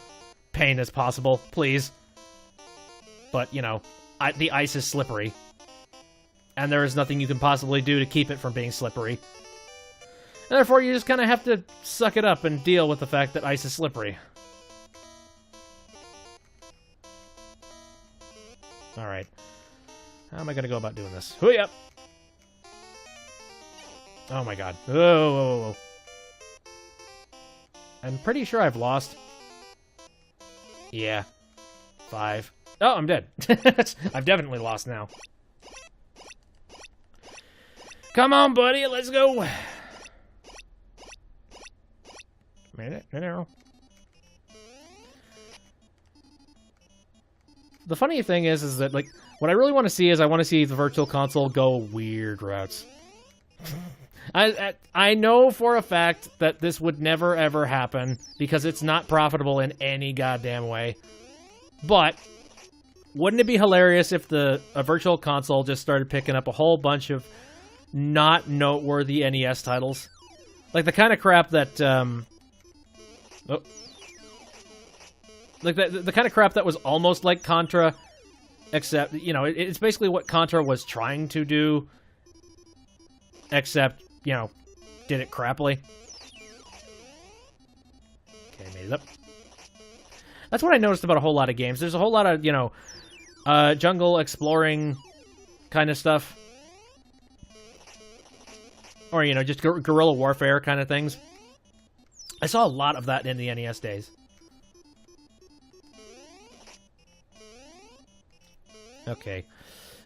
pain as possible, please. But, you know, the ice is slippery. And there is nothing you can possibly do to keep it from being slippery. And therefore, you just kind of have to suck it up and deal with the fact that ice is slippery. Alright. How am I going to go about doing this? Hoo-yah! Oh my god. Whoa, whoa, whoa, whoa. I'm pretty sure I've lost. Yeah. 5. Oh, I'm dead. I've definitely lost now. Come on, buddy, let's go. The funny thing is that, like, what I really want to see is I want to see the Virtual Console go weird routes. I know for a fact that this would never ever happen because it's not profitable in any goddamn way. But wouldn't it be hilarious if a Virtual Console just started picking up a whole bunch of not noteworthy NES titles? Like the kind of crap that like the kind of crap that was almost like Contra, except, you know, it's basically what Contra was trying to do, except, you know, did it crappily. Okay, made it up. That's what I noticed about a whole lot of games. There's a whole lot of, you know, jungle exploring kind of stuff. Or, you know, just guerrilla warfare kind of things. I saw a lot of that in the NES days. Okay.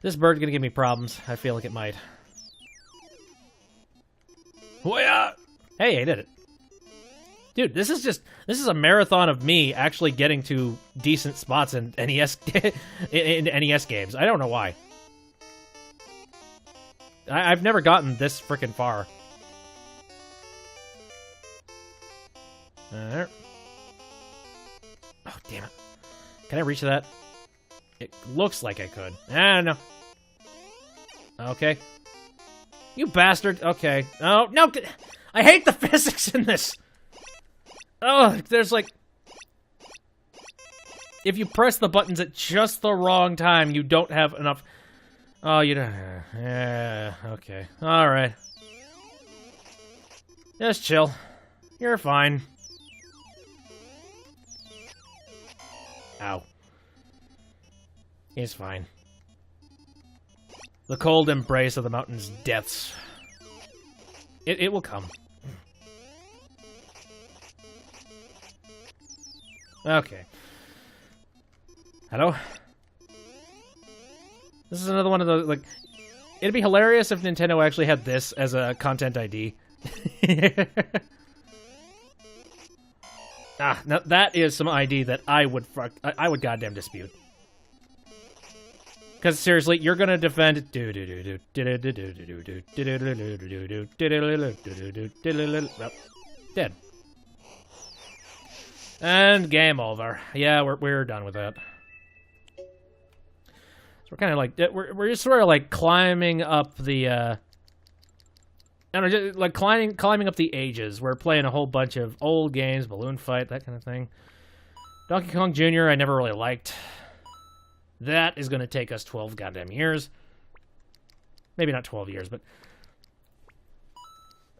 This bird's gonna give me problems. I feel like it might. Hey, I did it. Dude, this is a marathon of me actually getting to decent spots in NES in NES games. I don't know why. I've never gotten this frickin' far. Oh, damn it. Can I reach that? It looks like I could. I don't know. Okay. You bastard. Okay. Oh, no. I hate the physics in this. Oh, there's like... If you press the buttons at just the wrong time, you don't have enough... Oh, you don't... Yeah, okay. Alright. Just chill. You're fine. Ow. He's fine. The cold embrace of the mountain's depths. It will come. Okay. Hello? This is another one of those, like... it'd be hilarious if Nintendo actually had this as a content ID. Now that is some ID that I would goddamn dispute. Because seriously, you're gonna defend dead. And game over. Yeah, we're done with that. So we're kind of like we're just sort of like climbing up the I don't know, just like climbing up the ages. We're playing a whole bunch of old games, Balloon Fight, that kind of thing. Donkey Kong Jr. I never really liked. That is going to take us 12 goddamn years. Maybe not 12 years, but...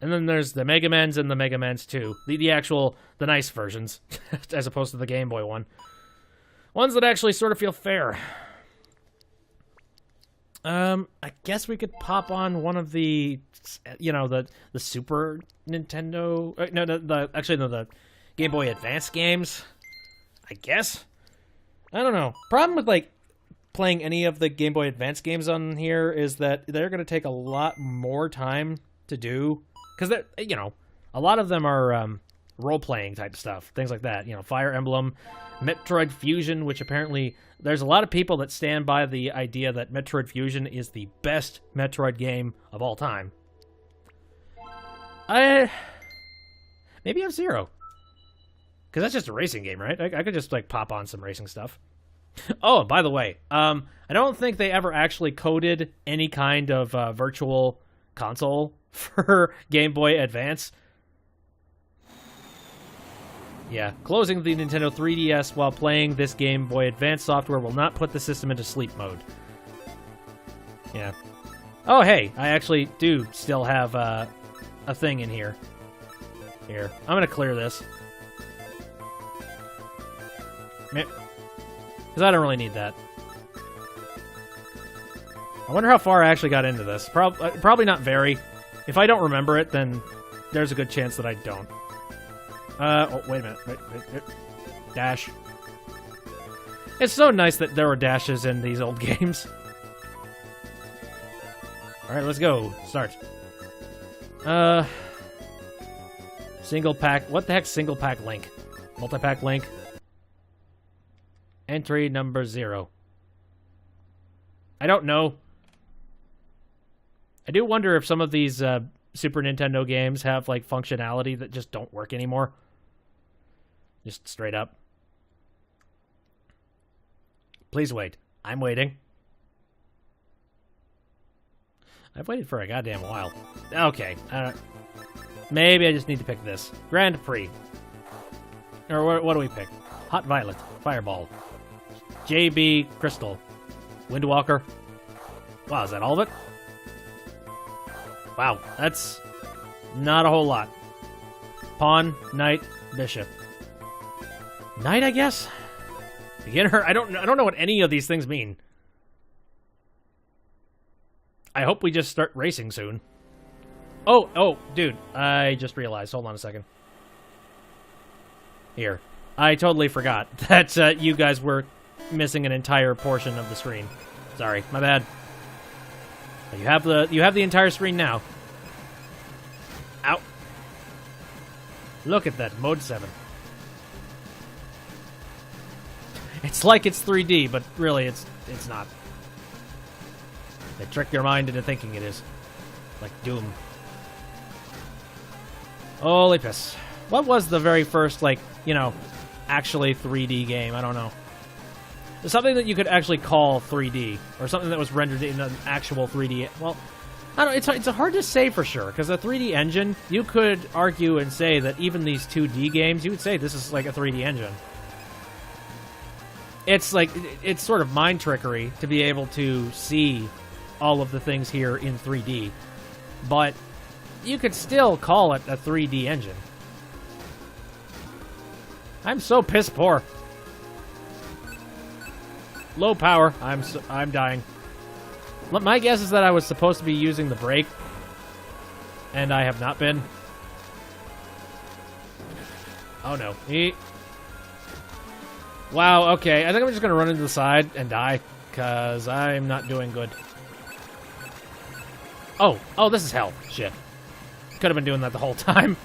And then there's the Mega Mans and the Mega Mans 2. The nice versions, as opposed to the Game Boy one. Ones that actually sort of feel fair. I guess we could pop on one of the, you know, the Super Nintendo... the Game Boy Advance games. I guess? I don't know. Problem with, like, playing any of the Game Boy Advance games on here is that they're going to take a lot more time to do. Because, you know, a lot of them are role-playing type stuff. Things like that. You know, Fire Emblem, Metroid Fusion, which apparently... There's a lot of people that stand by the idea that Metroid Fusion is the best Metroid game of all time. Maybe F-Zero. Because that's just a racing game, right? I could just, like, pop on some racing stuff. Oh, by the way, I don't think they ever actually coded any kind of virtual console for Game Boy Advance. Yeah, closing the Nintendo 3DS while playing this Game Boy Advance software will not put the system into sleep mode. Yeah. Oh, hey, I actually do still have a thing in here. Here, I'm going to clear this. Because I don't really need that. I wonder how far I actually got into this. Probably not very. If I don't remember it, then there's a good chance that I don't. Oh, wait a minute. Wait. Dash. It's so nice that there were dashes in these old games. Alright, let's go. Start. Single pack. What the heck's single pack link? Multi-pack link. Entry number 0. I don't know. I do wonder if some of these Super Nintendo games have, like, functionality that just don't work anymore. Just straight up. Please wait. I'm waiting. I've waited for a goddamn while. Okay. Maybe I just need to pick this. Grand Prix. Or what do we pick? Hot Violet. Fireball. JB Crystal. Windwalker. Wow, is that all of it? Wow, that's not a whole lot. Pawn, knight, bishop. Knight, I guess? Beginner? I don't know what any of these things mean. I hope we just start racing soon. Oh, dude, I just realized. Hold on a second. Here. I totally forgot that you guys were missing an entire portion of the screen. Sorry, my bad. You have the entire screen now. Ow. Look at that, mode 7. It's like it's 3D, but really it's not. They trick your mind into thinking it is. Like Doom. Holy piss. What was the very first, like, you know, actually 3D game? I don't know. Something that you could actually call 3D, or something that was rendered in an actual 3D. Well, I don't. It's hard to say for sure, because a 3D engine, you could argue and say that even these 2D games, you would say this is like a 3D engine. It's like, it's sort of mind trickery to be able to see all of the things here in 3D, but you could still call it a 3D engine. I'm so piss poor. Low power. I'm dying. My guess is that I was supposed to be using the brake, and I have not been. Oh no. Wow, okay. I think I'm just gonna run into the side and die, because I'm not doing good. Oh, this is hell. Shit. Could have been doing that the whole time.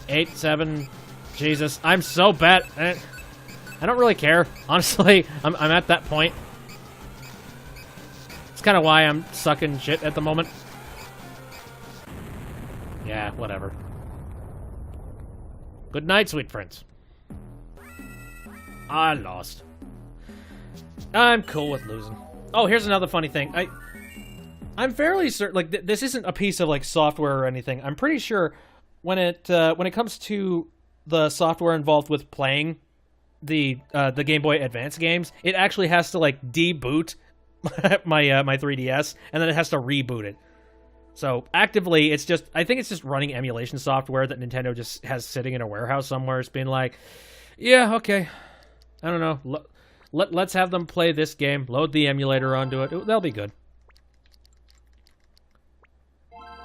8, 7. Jesus, I'm so bad. I don't really care. Honestly, I'm at that point. It's kind of why I'm sucking shit at the moment. Yeah, whatever. Good night, sweet prince. I lost. I'm cool with losing. Oh, here's another funny thing. I'm fairly certain, like, this isn't a piece of, like, software or anything. I'm pretty sure when it comes to the software involved with playing the Game Boy Advance games, it actually has to, like, deboot my 3DS, and then it has to reboot it. So, actively, it's just, I think it's just running emulation software that Nintendo just has sitting in a warehouse somewhere. It's being like, yeah, okay, I don't know, let's have them play this game, load the emulator onto it, they'll be good.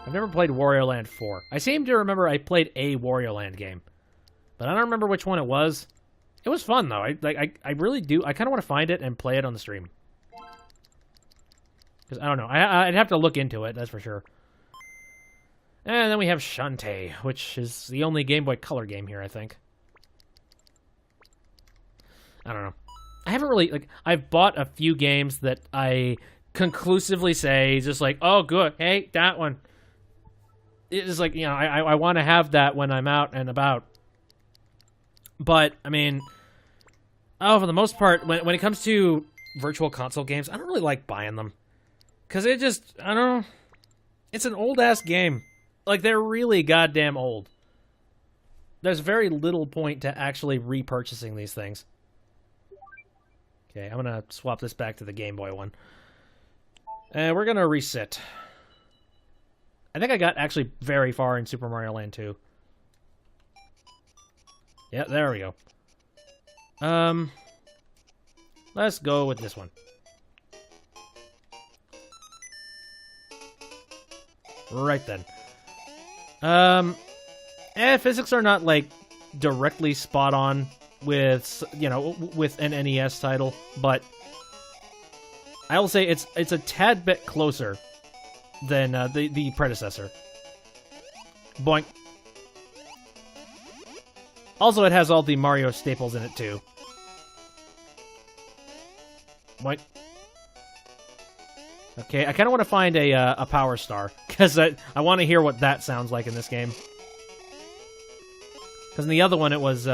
I've never played Wario Land 4. I seem to remember I played a Wario Land game, but I don't remember which one it was. It was fun, though. I really do, I kind of want to find it and play it on the stream. Because, I don't know, I'd have to look into it, that's for sure. And then we have Shantae, which is the only Game Boy Color game here, I think. I don't know. I haven't really, like, I've bought a few games that I conclusively say, just like, oh, good, hey, that one. It's like, you know, I want to have that when I'm out and about. But, I mean, for the most part, when it comes to virtual console games, I don't really like buying them. Because it just, I don't know, it's an old-ass game. Like, they're really goddamn old. There's very little point to actually repurchasing these things. Okay, I'm going to swap this back to the Game Boy one. And we're going to reset. I think I got actually very far in Super Mario Land 2. Yeah, there we go. Let's go with this one. Right then. Physics are not, like, directly spot on with, you know, with an NES title, but I will say it's a tad bit closer than the predecessor. Boink. Also, it has all the Mario staples in it, too. Boink. Okay, I kind of want to find a Power Star, because I want to hear what that sounds like in this game. Because in the other one, it was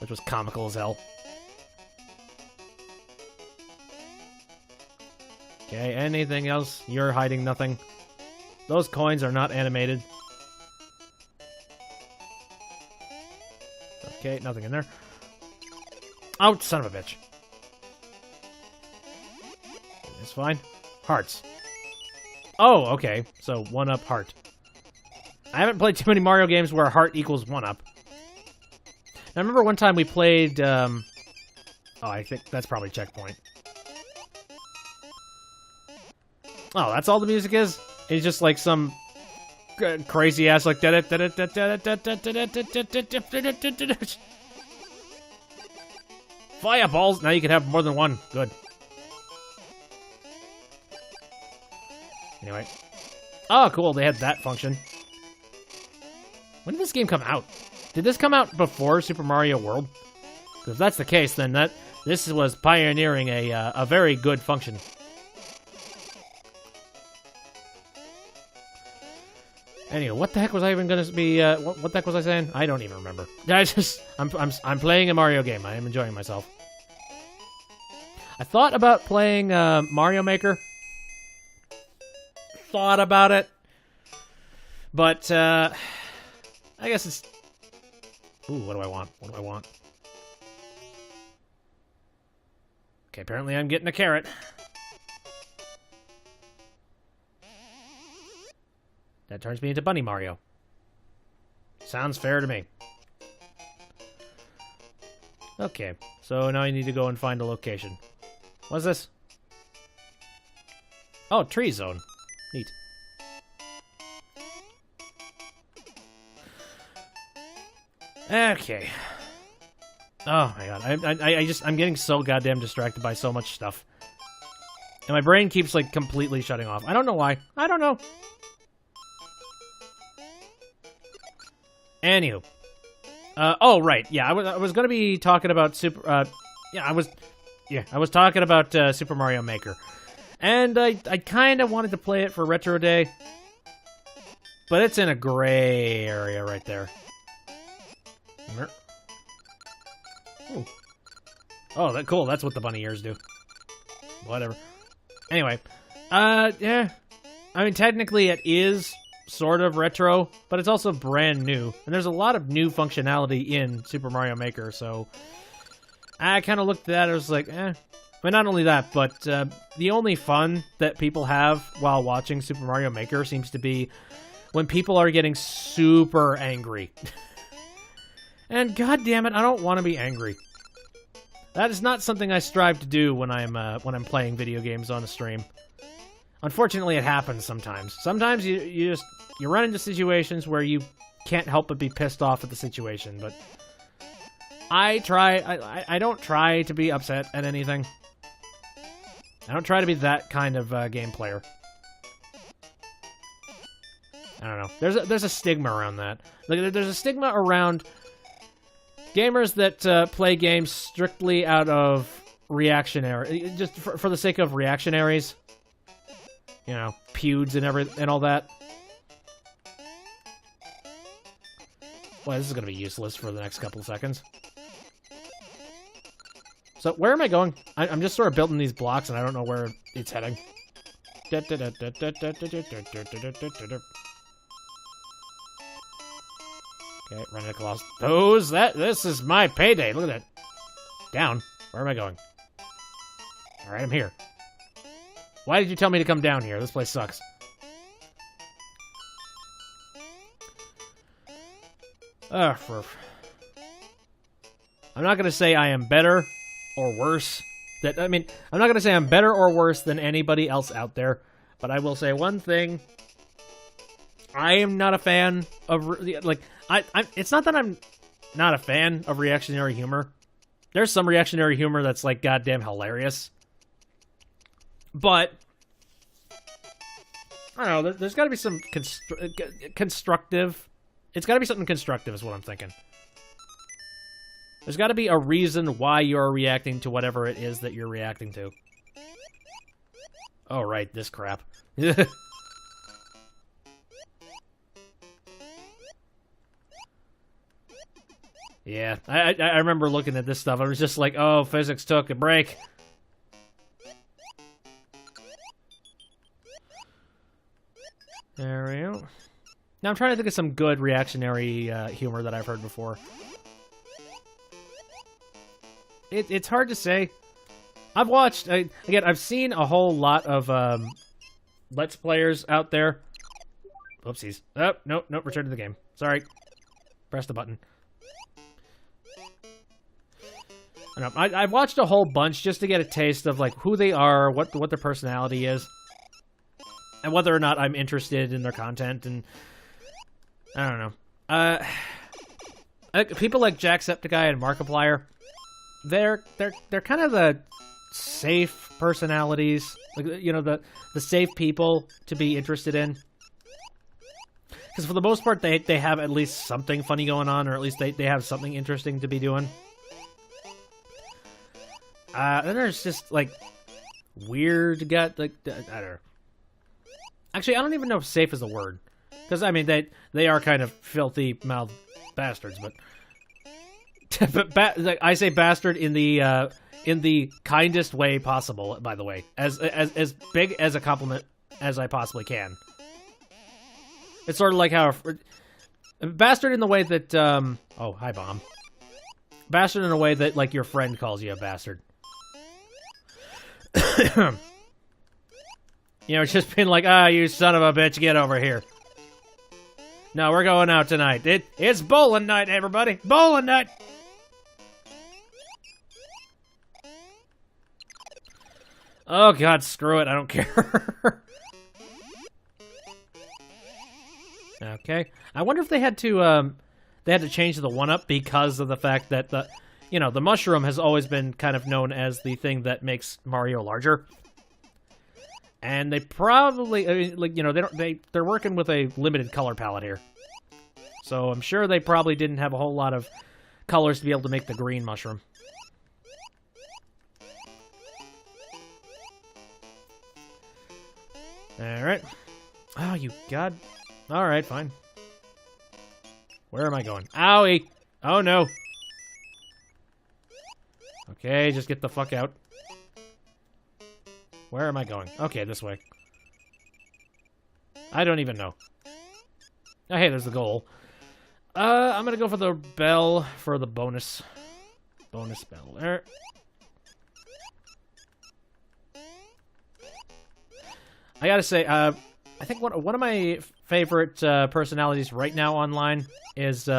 which was comical as hell. Okay, anything else? You're hiding nothing. Those coins are not animated. Okay, nothing in there. Oh, son of a bitch. It's fine. Hearts. Oh, okay. So, 1-up heart. I haven't played too many Mario games where heart equals 1-up. I remember one time we played, oh, I think that's probably checkpoint. Oh, that's all the music is? It's just like some crazy ass like fireballs. Now you can have more than one. Good. Anyway. Oh, cool. They had that function. When did this game come out? Did this come out before Super Mario World? Because if that's the case, then this was pioneering a very good function. Anyway, what the heck was I even gonna be? What the heck was I saying? I don't even remember. I'm playing a Mario game. I am enjoying myself. I thought about playing Mario Maker. Thought about it, but I guess it's. Ooh, what do I want? What do I want? Okay, apparently I'm getting a carrot. That turns me into Bunny Mario. Sounds fair to me. Okay, so now I need to go and find a location. What's this? Oh, tree zone. Neat. Okay. Oh my god, I'm getting so goddamn distracted by so much stuff. And my brain keeps, like, completely shutting off. I don't know why. I don't know. Anywho. Oh, right. Yeah, I was gonna be talking about I was talking about Super Mario Maker. And I kind of wanted to play it for Retro Day. But it's in a gray area right there. Ooh. Oh, cool. That's what the bunny ears do. Whatever. Anyway, yeah. I mean, technically it is sort of retro, but it's also brand new. And there's a lot of new functionality in Super Mario Maker, so I kind of looked at that and I was like, eh. But not only that, but the only fun that people have while watching Super Mario Maker seems to be when people are getting super angry. And goddammit, I don't want to be angry. That is not something I strive to do when I'm playing video games on a stream. Unfortunately, it happens sometimes. Sometimes you run into situations where you can't help but be pissed off at the situation. But I don't try to be upset at anything. I don't try to be that kind of game player. I don't know. There's a stigma around that. Like, there's a stigma around gamers that play games strictly out of reactionary, just for the sake of reactionaries. You know, pewds and all that. Boy, this is gonna be useless for the next couple of seconds. So, where am I going? I'm just sort of building these blocks, and I don't know where it's heading. Okay, running across those. This is my payday. Look at that. Down. Where am I going? Alright, I'm here. Why did you tell me to come down here? This place sucks. I'm not gonna say I am better or worse. I'm not gonna say I'm better or worse than anybody else out there, but I will say one thing. I am not a fan of, like, it's not that I'm not a fan of reactionary humor. There's some reactionary humor that's, like, goddamn hilarious. But, I don't know, there's gotta be some constructive. It's gotta be something constructive is what I'm thinking. There's gotta be a reason why you're reacting to whatever it is that you're reacting to. Oh, right, this crap. Yeah, I remember looking at this stuff. I was just like, oh, physics took a break. There we go. Now I'm trying to think of some good reactionary humor that I've heard before. It's hard to say. I've watched, again, I've seen a whole lot of Let's Players out there. Oopsies. Oh, nope, return to the game. Sorry. Press the button. I've watched a whole bunch just to get a taste of, like, who they are, what their personality is, and whether or not I'm interested in their content, and I don't know. People like Jacksepticeye and Markiplier, they're kind of the safe personalities, like, you know, the safe people to be interested in. Because for the most part, they have at least something funny going on, or at least they have something interesting to be doing. Then there's just, like, weird guy, like, I don't know. Actually, I don't even know if safe is a word. Because, I mean, they are kind of filthy-mouthed bastards, but... like, I say bastard in the kindest way possible, by the way. As big as a compliment as I possibly can. It's sort of like how... bastard in the way that, oh, hi, Bomb. Bastard in a way that, like, your friend calls you a bastard. You know, it's just been like, you son of a bitch, get over here. No, we're going out tonight. It's bowling night, everybody. Bowling night. Oh, God, screw it. I don't care. Okay. I wonder if they had to change the 1-up because of the fact that you know, the mushroom has always been kind of known as the thing that makes Mario larger. And they probably, I mean, like, you know, they're working with a limited color palette here. So I'm sure they probably didn't have a whole lot of colors to be able to make the green mushroom. Alright. Oh, you god. Alright, fine. Where am I going? Owie! Oh, no. Okay, just get the fuck out. Where am I going? Okay, this way. I don't even know. Oh, hey, there's the goal. I'm gonna go for the bell for the bonus. Bonus bell there. I gotta say, I think one of my favorite personalities right now online is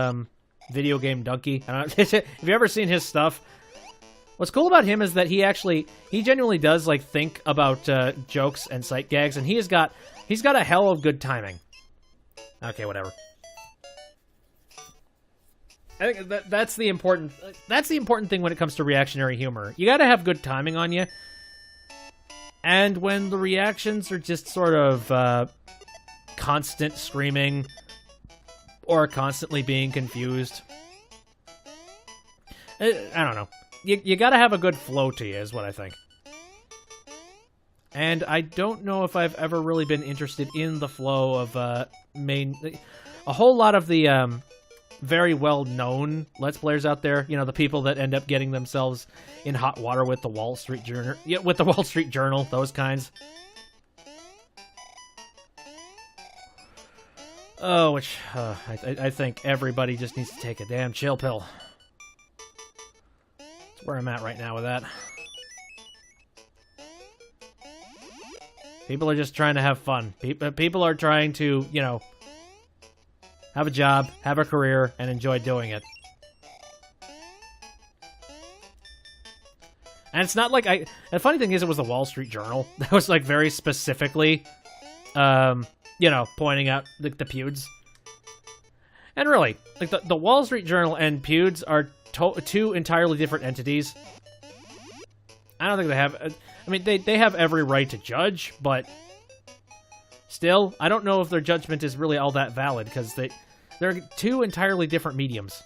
Video Game Donkey. I don't know, have you ever seen his stuff? What's cool about him is that he genuinely does like think about jokes and sight gags, and he's got a hell of good timing. Okay, whatever. I think that's the important thing when it comes to reactionary humor. You gotta have good timing on you. And when the reactions are just sort of constant screaming or constantly being confused, I don't know. You gotta have a good flow to you, is what I think. And I don't know if I've ever really been interested in the flow of a whole lot of the very well-known Let's Players out there. You know, the people that end up getting themselves in hot water with the Wall Street Journal. Yeah, with the Wall Street Journal, those kinds. Oh, which I think everybody just needs to take a damn chill pill. That's where I'm at right now with that. People are just trying to have fun. People are trying to, you know, have a job, have a career, and enjoy doing it. And it's not like the funny thing is, it was the Wall Street Journal that was like very specifically, you know, pointing out the peuds. And really, like the Wall Street Journal and peuds are two entirely different entities. I don't think they have. I mean, they have every right to judge, but still, I don't know if their judgment is really all that valid, because they're two entirely different mediums.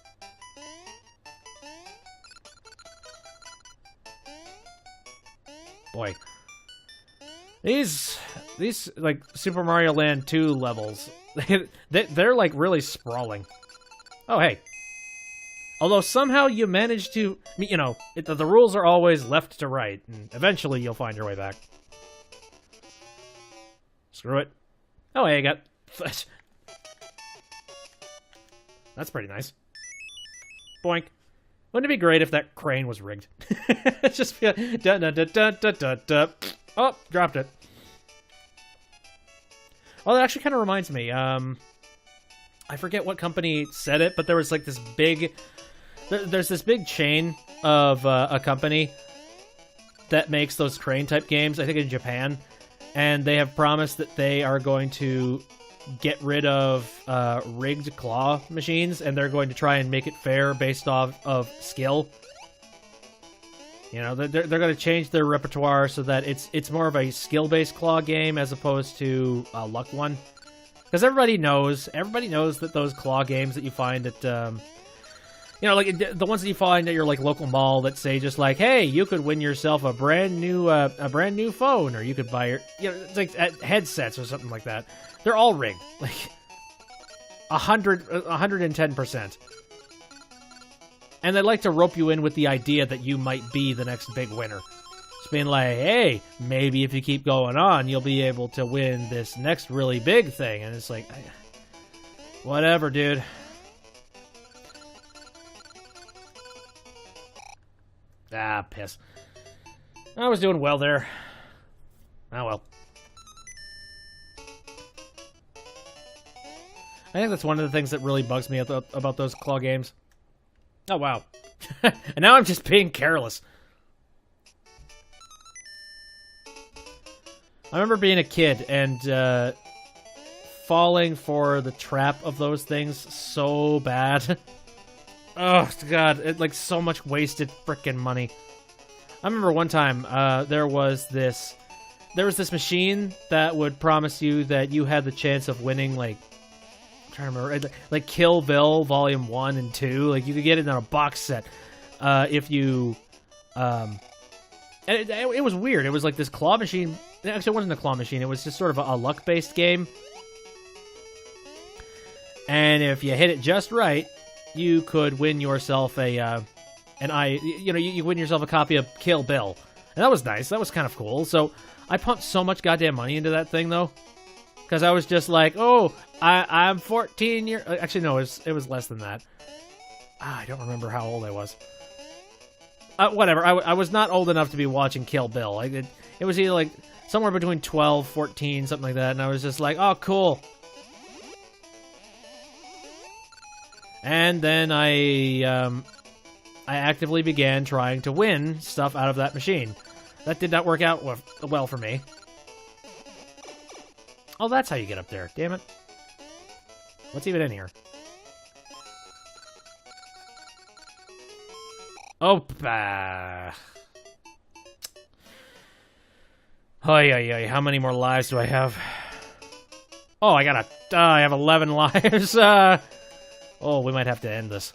Boy. These like, Super Mario Land 2 levels, they're like, really sprawling. Oh, hey. Although somehow you manage to, you know, the rules are always left to right, and eventually you'll find your way back. Screw it. Oh, hey, I got... That's pretty nice. Boink. Wouldn't it be great if that crane was rigged? Just feel... Oh, dropped it. Oh, that actually kind of reminds me. I forget what company said it, but there was like this big... There's this big chain of a company that makes those crane-type games, I think in Japan, and they have promised that they are going to get rid of rigged claw machines, and they're going to try and make it fair based off of skill. You know, they're going to change their repertoire so that it's more of a skill-based claw game as opposed to a luck one. Because everybody knows that those claw games that you find at... you know, like the ones that you find at your like local mall that say just like, "Hey, you could win yourself a brand new phone, or you could buy your, you know, it's like headsets or something like that." They're all rigged, like 110%. And they like to rope you in with the idea that you might be the next big winner. Just being like, "Hey, maybe if you keep going on, you'll be able to win this next really big thing." And it's like, whatever, dude. Ah, piss. I was doing well there. Oh, well. I think that's one of the things that really bugs me about those claw games. Oh, wow. And now I'm just being careless. I remember being a kid and falling for the trap of those things so bad. Oh, God, like, so much wasted frickin' money. I remember one time, there was this machine that would promise you that you had the chance of winning, like, I'm trying to remember, like Kill Bill Volume 1 and 2. Like, you could get it in a box set, if you, and it was weird. It was like this claw machine. Actually, it wasn't a claw machine. It was just sort of a luck-based game. And if you hit it just right, you could win yourself you win yourself a copy of Kill Bill. And that was nice. That was kind of cool. So I pumped so much goddamn money into that thing, though. Because I was just like, oh, I'm 14 years... Actually, no, it was less than that. I don't remember how old I was. Whatever. I was not old enough to be watching Kill Bill. It was either like somewhere between 12, 14, something like that. And I was just like, oh, cool. And then I actively began trying to win stuff out of that machine. That did not work out well for me. Oh, that's how you get up there. Damn it. What's even in here? Oh, how many more lives do I have? Oh, I have 11 lives. Oh, we might have to end this.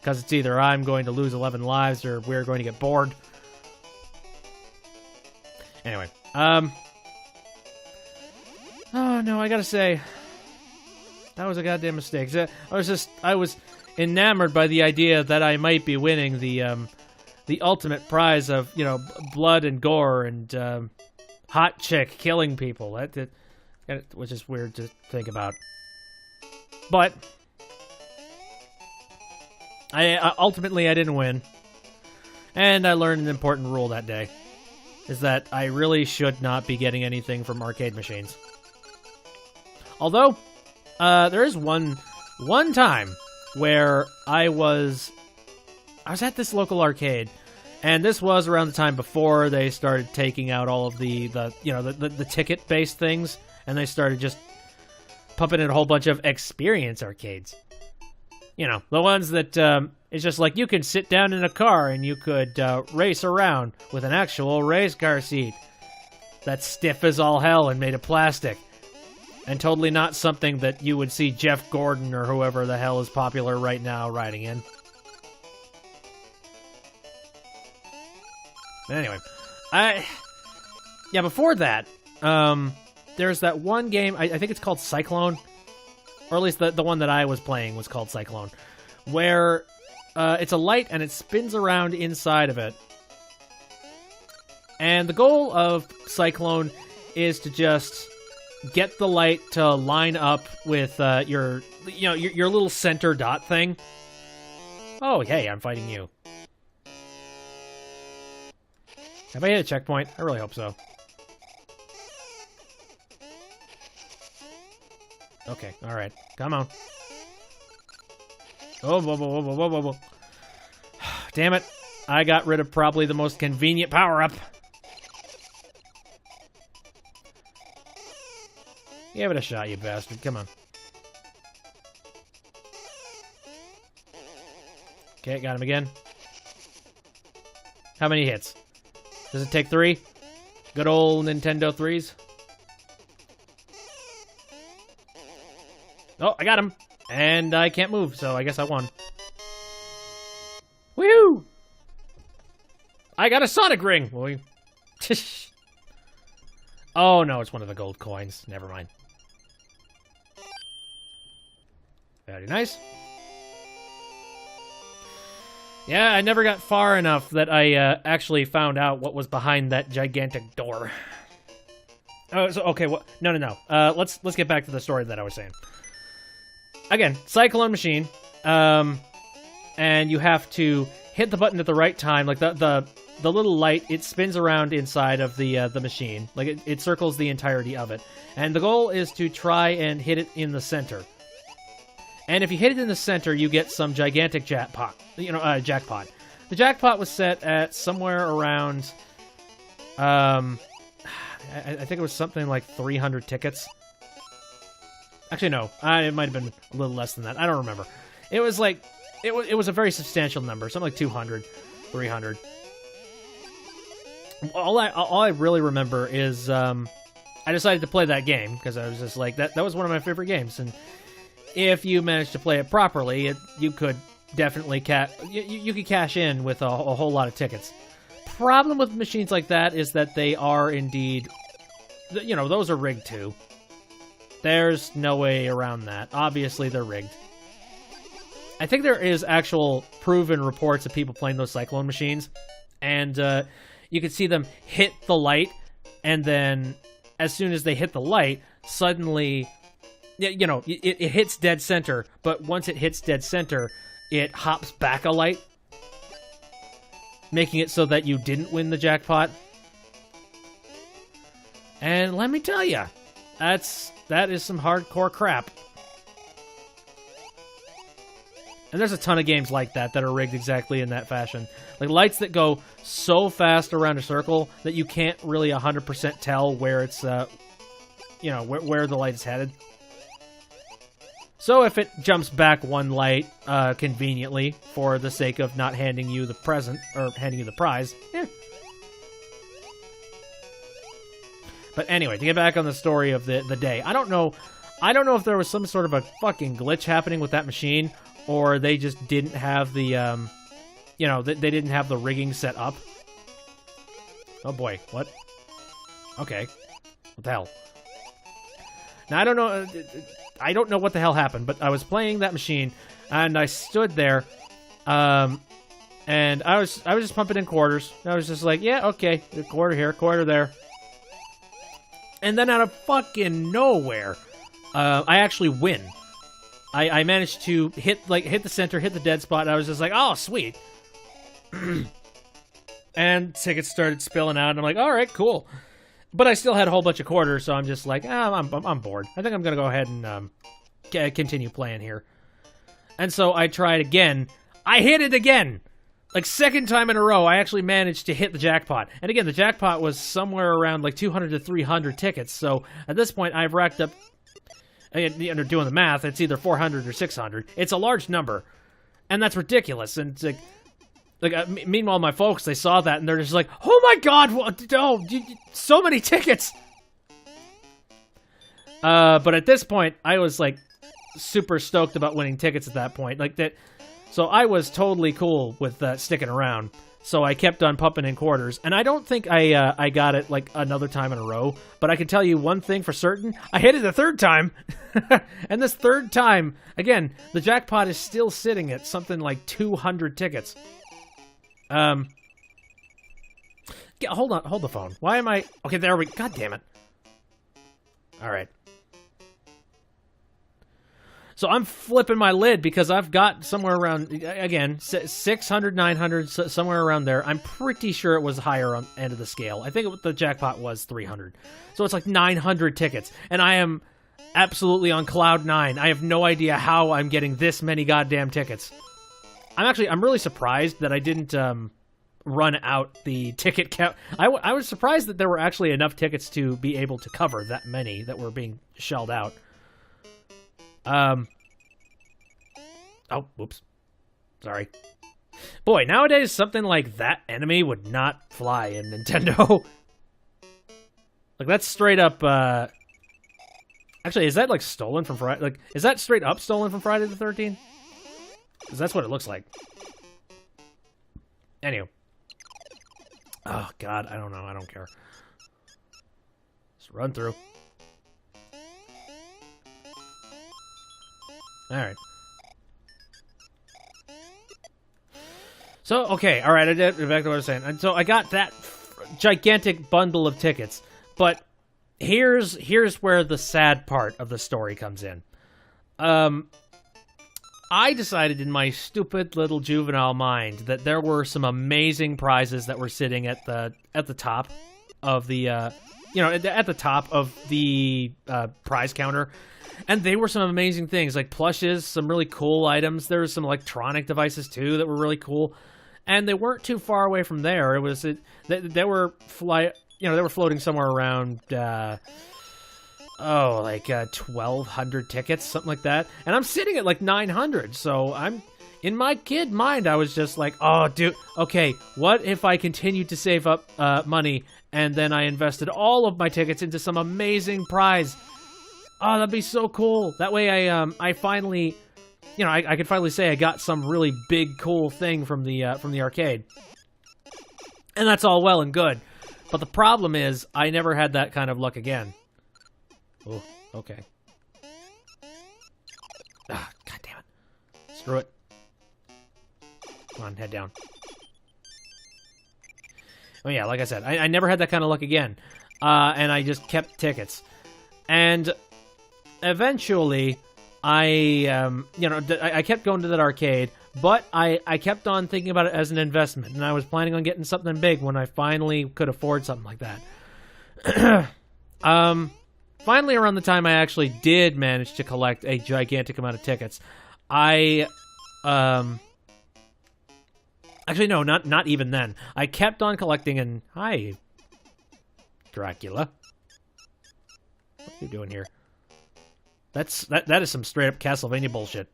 Because it's either I'm going to lose 11 lives or we're going to get bored. Anyway, oh no, I gotta say, that was a goddamn mistake. I was enamored by the idea that I might be winning the ultimate prize of, you know, blood and gore and hot chick killing people. Which is weird to think about. But ultimately I didn't win. And I learned an important rule that day. Is that I really should not be getting anything from arcade machines. Although, there is one time where I was at this local arcade, and this was around the time before they started taking out all of the ticket-based things, and they started just pumping in a whole bunch of experience arcades. You know, the ones that, it's just like you can sit down in a car and you could race around with an actual race car seat that's stiff as all hell and made of plastic. And totally not something that you would see Jeff Gordon or whoever the hell is popular right now riding in. But anyway, before that, there's that one game, I think it's called Cyclone, or at least the one that I was playing was called Cyclone, where it's a light and it spins around inside of it. And the goal of Cyclone is to just get the light to line up with your little center dot thing. Oh, hey, I'm fighting you. Have I hit a checkpoint? I really hope so. Okay, alright. Come on. Oh, whoa, whoa, whoa, whoa, whoa, whoa. Damn it. I got rid of probably the most convenient power-up. Give it a shot, you bastard. Come on. Okay, got him again. How many hits? Does it take 3? Good old Nintendo 3s. Oh, I got him. And I can't move, so I guess I won. Woohoo! I got a Sonic ring! Oh, no, it's one of the gold coins. Never mind. Very nice. Yeah, I never got far enough that I actually found out what was behind that gigantic door. Oh, so, okay, no. Let's get back to the story that I was saying. Again, Cyclone machine, and you have to hit the button at the right time. Like the little light, it spins around inside of the machine. Like it circles the entirety of it, and the goal is to try and hit it in the center. And if you hit it in the center, you get some gigantic jackpot. Jackpot. The jackpot was set at somewhere around, I think it was something like 300 tickets. Actually, no. It might have been a little less than that. I don't remember. It was like... It was a very substantial number. Something like 200, 300. All I really remember is... I decided to play that game, because I was just like... That was one of my favorite games, and if you managed to play it properly, you could definitely... You could cash in with a whole lot of tickets. Problem with machines like that is that they are indeed... You know, those are rigged too. There's no way around that. Obviously, they're rigged. I think there is actual proven reports of people playing those Cyclone machines, and you can see them hit the light, and then as soon as they hit the light, suddenly, you know, it hits dead center, but once it hits dead center, it hops back a light, making it so that you didn't win the jackpot. And let me tell you, that is some hardcore crap. And there's a ton of games like that are rigged exactly in that fashion. Like lights that go so fast around a circle that you can't really 100% tell where it's, you know, where the light is headed. So if it jumps back one light conveniently for the sake of not handing you the present, or handing you the prize, eh. But anyway, to get back on the story of the day, I don't know if there was some sort of a fucking glitch happening with that machine, or they just didn't have the, you know, they didn't have the rigging set up. Oh boy, what? Okay, what the hell? Now I don't know what the hell happened, but I was playing that machine, and I stood there, and I was just pumping in quarters. I was just like, yeah, okay, a quarter here, quarter there. And then out of fucking nowhere, I actually win. I managed to hit the center, hit the dead spot, and I was just like, oh, sweet. And tickets started spilling out, and I'm like, all right, cool. But I still had a whole bunch of quarters, so I'm just like, I'm bored. I think I'm going to go ahead and continue playing here. And so I tried again. I hit it again! Like, second time in a row, I actually managed to hit the jackpot. And again, the jackpot was somewhere around, like, 200 to 300 tickets. So, at this point, I've racked up... Under doing the math, it's either 400 or 600. It's a large number. And that's ridiculous. And it's like meanwhile, my folks, they saw that, and they're just like, oh my god, what? Oh, so many tickets! But at this point, I was, like, super stoked about winning tickets at that point. Like, that... So I was totally cool with sticking around. So I kept on pumping in quarters. And I don't think I got it, like, another time in a row. But I can tell you one thing for certain. I hit it a third time. And this third time, again, the jackpot is still sitting at something like 200 tickets. Hold on, hold the phone. Why am I... Okay, there we... God damn it. All right. So I'm flipping my lid because I've got somewhere around, again, 600, 900, somewhere around there. I'm pretty sure it was higher on end of the scale. I think the jackpot was 300. So it's like 900 tickets. And I am absolutely on cloud 9. I have no idea how I'm getting this many goddamn tickets. I'm really surprised that I didn't run out the ticket count. I was surprised that there were actually enough tickets to be able to cover that many that were being shelled out. Oh, whoops. Sorry. Boy, nowadays something like that enemy would not fly in Nintendo. Like, that's straight up, Actually, is that, like, stolen from Friday? Like, is that straight up stolen from Friday the 13th? Because that's what it looks like. Anyway. Oh, God, I don't know. I don't care. Just run through. Alright. So, okay, alright, I did, back to what I was saying. And so I got that gigantic bundle of tickets, but here's where the sad part of the story comes in. I decided in my stupid little juvenile mind that there were some amazing prizes that were sitting at the top of the, at the top of the prize counter. And they were some amazing things, like plushes, some really cool items. There were some electronic devices, too, that were really cool. And they weren't too far away from there. They were floating somewhere around, oh, like 1,200 tickets, something like that. And I'm sitting at like 900, so in my kid mind, I was just like, oh, dude, okay, what if I continued to save up money and then I invested all of my tickets into some amazing prize? Oh, that'd be so cool. That way I finally, you know, I could finally say I got some really big, cool thing from the arcade. And that's all well and good. But the problem is, I never had that kind of luck again. Oh, okay. Ah, God damn it. Screw it. Come on, head down. Oh yeah, like I said, I never had that kind of luck again. And I just kept tickets. And eventually, I kept going to that arcade, but I kept on thinking about it as an investment, and I was planning on getting something big when I finally could afford something like that. Finally, around the time I actually did manage to collect a gigantic amount of tickets, actually, no, not even then. I kept on collecting, and hi, Dracula. What are you doing here? That is some straight up Castlevania bullshit.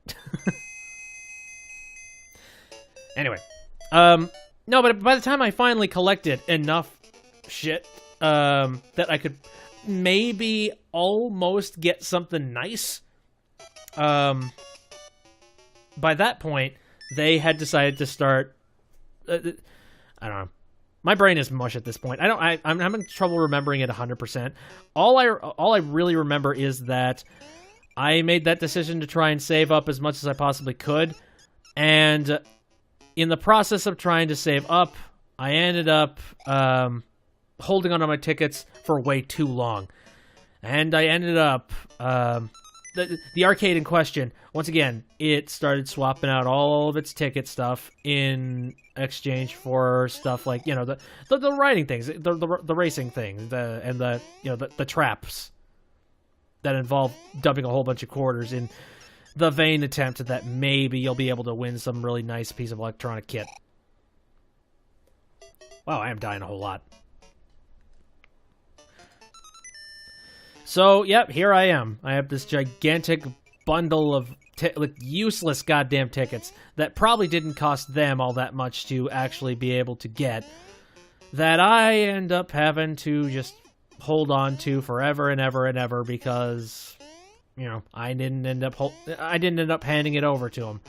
Anyway, no, but by the time I finally collected enough shit that I could maybe almost get something nice, by that point they had decided to start. I don't know. My brain is mush at this point. I'm having trouble remembering it 100%. All I really remember is that I made that decision to try and save up as much as I possibly could, and in the process of trying to save up, I ended up holding on to my tickets for way too long, and I ended up the arcade in question. Once again, it started swapping out all of its ticket stuff in exchange for stuff like, you know, the riding things, the racing things, and the traps that involve dumping a whole bunch of quarters in the vain attempt that maybe you'll be able to win some really nice piece of electronic kit. Wow, I am dying a whole lot. So, yep, here I am. I have this gigantic bundle of useless goddamn tickets that probably didn't cost them all that much to actually be able to get, that I end up having to just hold on to forever and ever and ever because, you know, I didn't end up handing it over to them.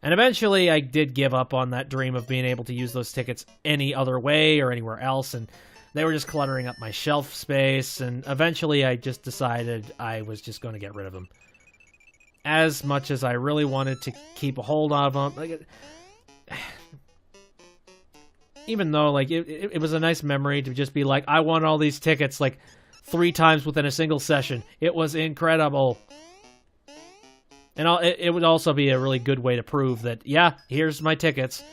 And eventually I did give up on that dream of being able to use those tickets any other way or anywhere else, and they were just cluttering up my shelf space, and eventually I just decided I was just going to get rid of them. As much as I really wanted to keep a hold of them, even though, like, it was a nice memory to just be like, I won all these tickets, like, 3 times within a single session. It was incredible. And it would also be a really good way to prove that, yeah, here's my tickets.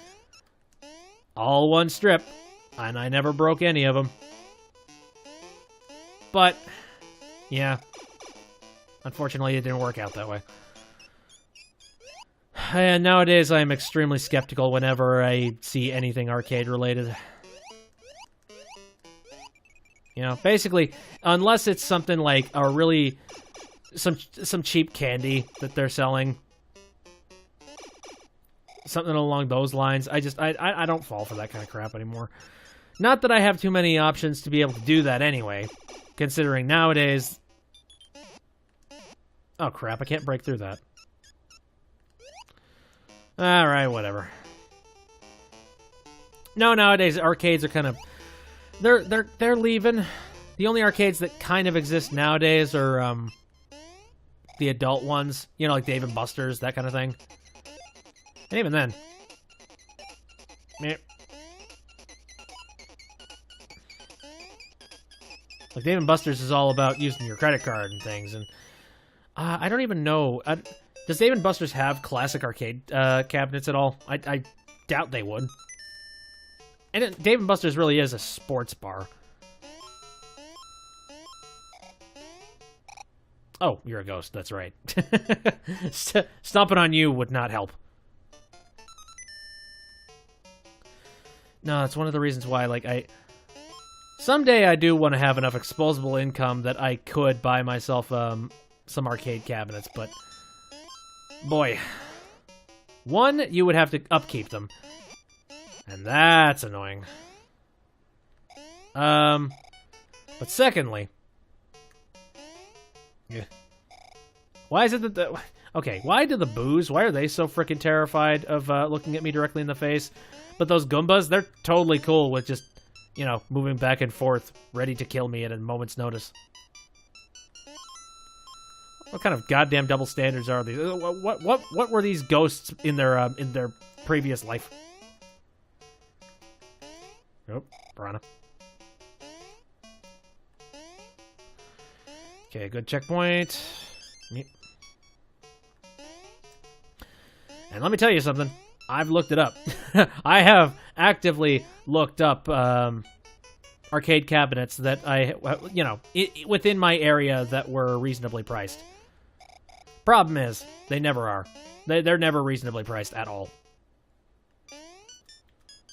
All one strip. And I never broke any of them. But, yeah. Unfortunately, it didn't work out that way. And nowadays, I am extremely skeptical whenever I see anything arcade-related. You know, basically, unless it's something like a really... some cheap candy that they're selling. Something along those lines. I don't fall for that kind of crap anymore. Not that I have too many options to be able to do that anyway, considering nowadays... Oh crap, I can't break through that. Alright, whatever. No, nowadays arcades are kind of... They're leaving. The only arcades that kind of exist nowadays are the adult ones. You know, like Dave & Buster's, that kind of thing. And even then... Meh. Like, Dave & Buster's is all about using your credit card and things, and I don't even know. Does Dave & Buster's have classic arcade cabinets at all? I doubt they would. And Dave & Buster's really is a sports bar. Oh, you're a ghost. That's right. Stomping on you would not help. No, that's one of the reasons why, like, Someday I do want to have enough exposable income that I could buy myself some arcade cabinets, but boy, one, you would have to upkeep them, and that's annoying. But secondly, yeah. Why is it that the... Okay, why do the boos, why are they so freaking terrified of looking at me directly in the face? But those Goombas, they're totally cool with just, you know, moving back and forth, ready to kill me at a moment's notice. What kind of goddamn double standards are these? What were these ghosts in their previous life? Oh, piranha. Okay, good checkpoint. And let me tell you something. I've looked it up. I have actively looked up arcade cabinets that you know, within my area that were reasonably priced. Problem is, they never are. They're never reasonably priced at all.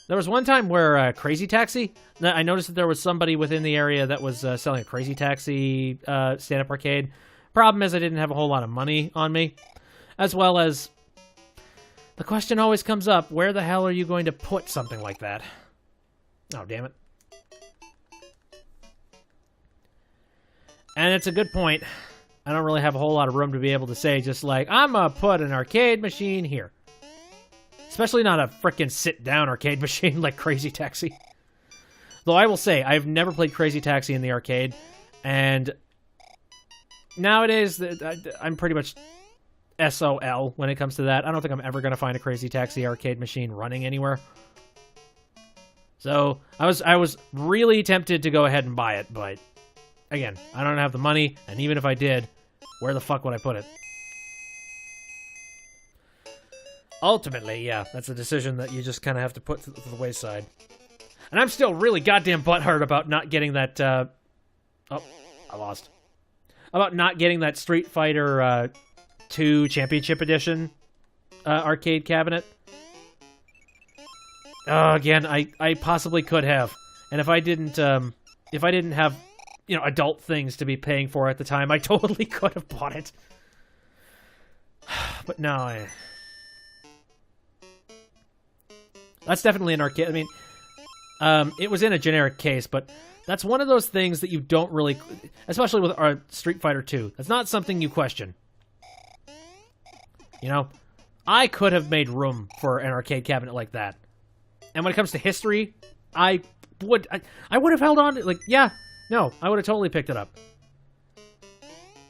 There was one time where Crazy Taxi, I noticed that there was somebody within the area that was selling a Crazy Taxi stand-up arcade. Problem is, I didn't have a whole lot of money on me, as well as the question always comes up, where the hell are you going to put something like that? Oh, damn it. And it's a good point. I don't really have a whole lot of room to be able to say just like, I'm gonna put an arcade machine here. Especially not a frickin' sit-down arcade machine like Crazy Taxi. Though I will say, I've never played Crazy Taxi in the arcade, and nowadays, I'm pretty much SOL when it comes to that. I don't think I'm ever going to find a Crazy Taxi arcade machine running anywhere. So, I was really tempted to go ahead and buy it, but again, I don't have the money, and even if I did, where the fuck would I put it? Ultimately, yeah, that's a decision that you just kind of have to put to the wayside. And I'm still really goddamn butthurt about not getting that, oh, I lost. About not getting that Street Fighter, 2 Championship Edition arcade cabinet. Again, I possibly could have, and if I didn't have, you know, adult things to be paying for at the time, I totally could have bought it. But no, that's definitely an arcade. I mean, it was in a generic case, but that's one of those things that you don't really, especially with our Street Fighter 2. That's not something you question. You know, I could have made room for an arcade cabinet like that. And when it comes to history, I would have held on to, like, yeah, no, I would have totally picked it up.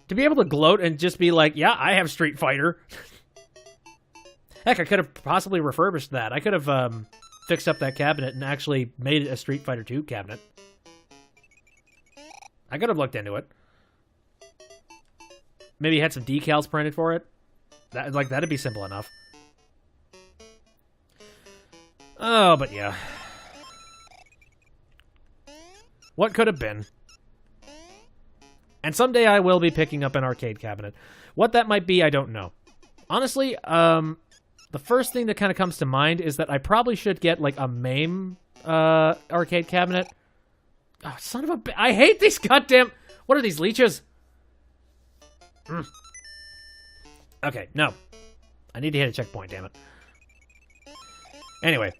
To be able to gloat and just be like, yeah, I have Street Fighter. Heck, I could have possibly refurbished that. I could have fixed up that cabinet and actually made it a Street Fighter 2 cabinet. I could have looked into it. Maybe had some decals printed for it. That'd be simple enough. Oh, but yeah. What could have been? And someday I will be picking up an arcade cabinet. What that might be, I don't know. Honestly, the first thing that kind of comes to mind is that I probably should get, like, a MAME arcade cabinet. Oh, son of a... I hate these goddamn... What are these, leeches? Okay, no. I need to hit a checkpoint, damn it. Anyway,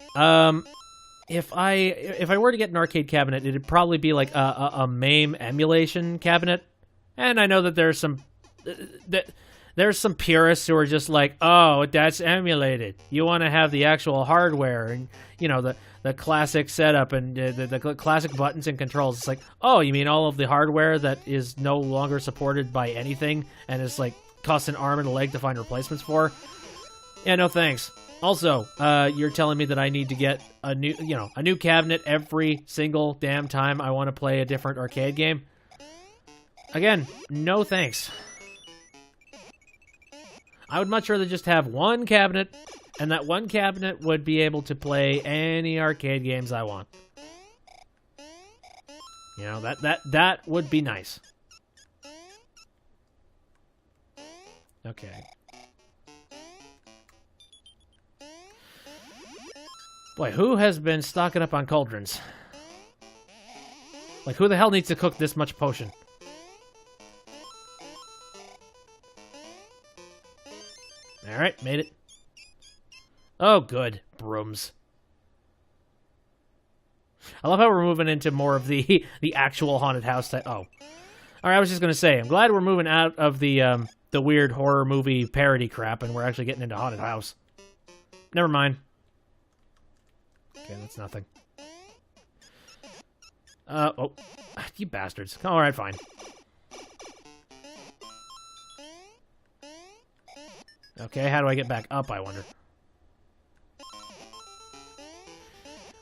if I were to get an arcade cabinet, it'd probably be like a MAME emulation cabinet. And I know that there's some purists who are just like, oh, that's emulated. You want to have the actual hardware and, you know, the classic setup and the classic buttons and controls. It's like, oh, you mean all of the hardware that is no longer supported by anything and is like costs an arm and a leg to find replacements for? Yeah, no thanks. Also, you're telling me that I need to get a new cabinet every single damn time I want to play a different arcade game? Again, no thanks. I would much rather just have one cabinet, and that one cabinet would be able to play any arcade games I want. You know, that would be nice. Okay. Boy, who has been stocking up on cauldrons? Like, who the hell needs to cook this much potion? Alright, made it. Oh, good. Brooms. I love how we're moving into more of the actual haunted house type. Oh. Alright, I was just gonna say, I'm glad we're moving out of the weird horror movie parody crap and we're actually getting into haunted house. Never mind. Okay, that's nothing. Oh. You bastards. Alright, fine. Okay, how do I get back up, I wonder?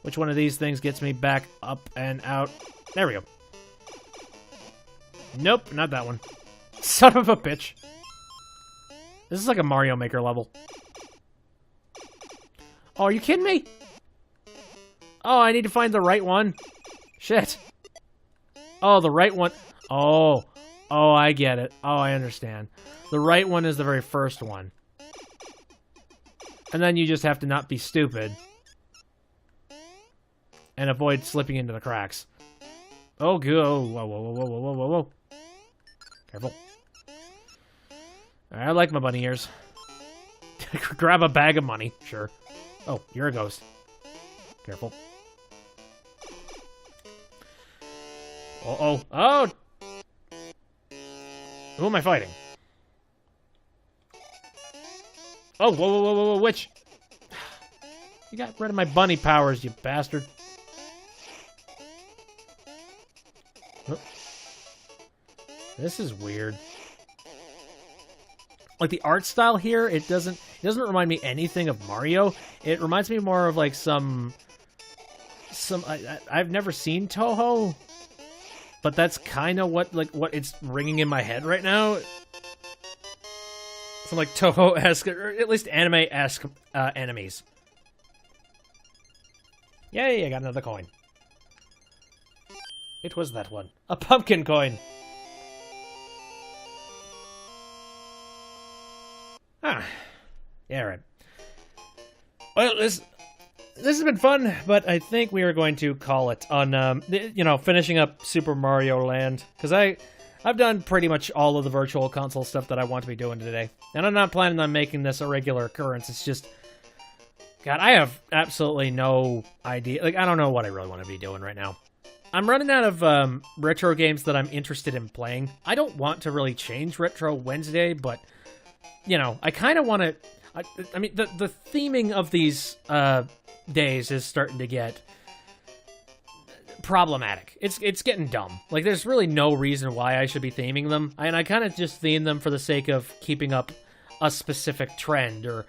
Which one of these things gets me back up and out? There we go. Nope, not that one. Son of a bitch. This is like a Mario Maker level. Oh, are you kidding me? Oh, I need to find the right one. Shit. Oh, the right one. Oh. Oh, I get it. Oh, I understand. The right one is the very first one. And then you just have to not be stupid. And avoid slipping into the cracks. Oh, go. Whoa, whoa, whoa, whoa, whoa, whoa, whoa. Careful. I like my bunny ears. Grab a bag of money. Sure. Oh, you're a ghost. Careful. Uh-oh. Oh! Who am I fighting? Oh, whoa, whoa, whoa, whoa, witch! You got rid of my bunny powers, you bastard. Oh. This is weird. Like, the art style here, it doesn't remind me anything of Mario. It reminds me more of, like, I've never seen Toho, but that's kind of what it's ringing in my head right now. Some, like, Toho-esque, or at least anime-esque, enemies. Yay, I got another coin. It was that one. A pumpkin coin! Ah. Yeah, right. Well, this has been fun, but I think we are going to call it on, finishing up Super Mario Land. Because I've done pretty much all of the Virtual Console stuff that I want to be doing today. And I'm not planning on making this a regular occurrence. It's just... God, I have absolutely no idea. Like, I don't know what I really want to be doing right now. I'm running out of retro games that I'm interested in playing. I don't want to really change Retro Wednesday, but, you know, I kind of want to... I mean, the theming of these days is starting to get problematic. It's getting dumb. Like, there's really no reason why I should be theming them. And I kind of just theme them for the sake of keeping up a specific trend or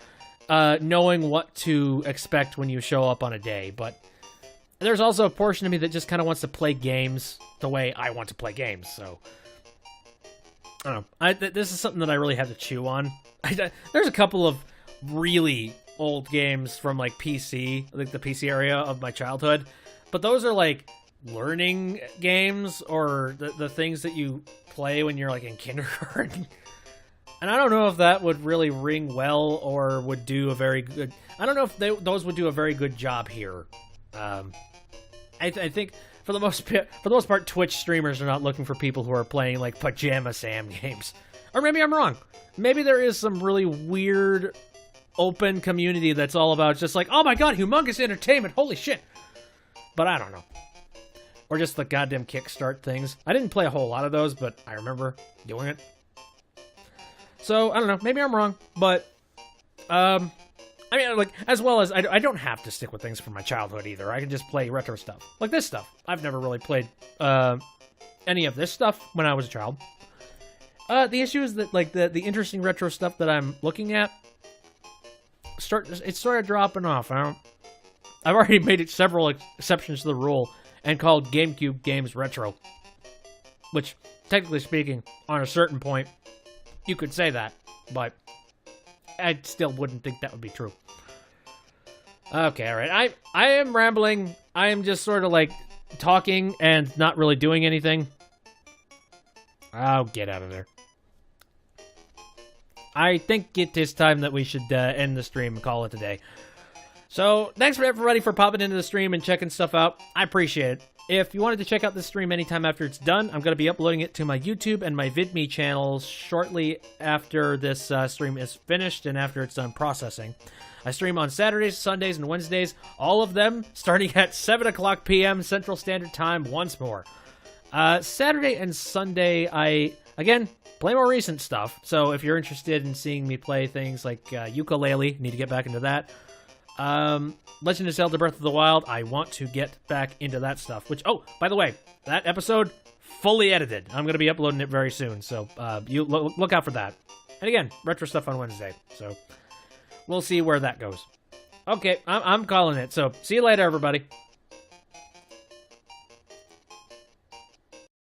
knowing what to expect when you show up on a day. But there's also a portion of me that just kind of wants to play games the way I want to play games. So, I don't know. This is something that I really have to chew on. There's a couple of really old games from, like, PC, like the PC area of my childhood. But those are, like, learning games or the things that you play when you're, like, in kindergarten. And I don't know if that would really ring well or would do a very good... I don't know if those would do a very good job here. I think for the most part, Twitch streamers are not looking for people who are playing, like, Pajama Sam games. Or maybe I'm wrong. Maybe there is some really weird open community that's all about just like, oh my god, humongous entertainment, holy shit. But I don't know. Or just the goddamn Kickstart things. I didn't play a whole lot of those, but I remember doing it. So, I don't know, maybe I'm wrong, but, I mean, like, as well as, I don't have to stick with things from my childhood either. I can just play retro stuff. Like this stuff. I've never really played, any of this stuff when I was a child. The issue is that, like, the interesting retro stuff that I'm looking at, it's sort of dropping off. I've already made it several exceptions to the rule and called GameCube games retro. Which, technically speaking, on a certain point, you could say that, but I still wouldn't think that would be true. Okay, alright. I am rambling. I am just sort of, like, talking and not really doing anything. Oh, get out of there. I think it is time that we should end the stream and call it a day. So, thanks for everybody for popping into the stream and checking stuff out. I appreciate it. If you wanted to check out this stream anytime after it's done, I'm going to be uploading it to my YouTube and my VidMe channels shortly after this stream is finished and after it's done processing. I stream on Saturdays, Sundays, and Wednesdays, all of them starting at 7 o'clock p.m. Central Standard Time once more. Saturday and Sunday, I, again, play more recent stuff, so if you're interested in seeing me play things like ukulele, need to get back into that. Legend of Zelda Breath of the Wild, I want to get back into that stuff, which, oh, by the way, that episode, fully edited. I'm going to be uploading it very soon, so you look out for that. And again, retro stuff on Wednesday, so we'll see where that goes. Okay, I'm calling it, so see you later, everybody.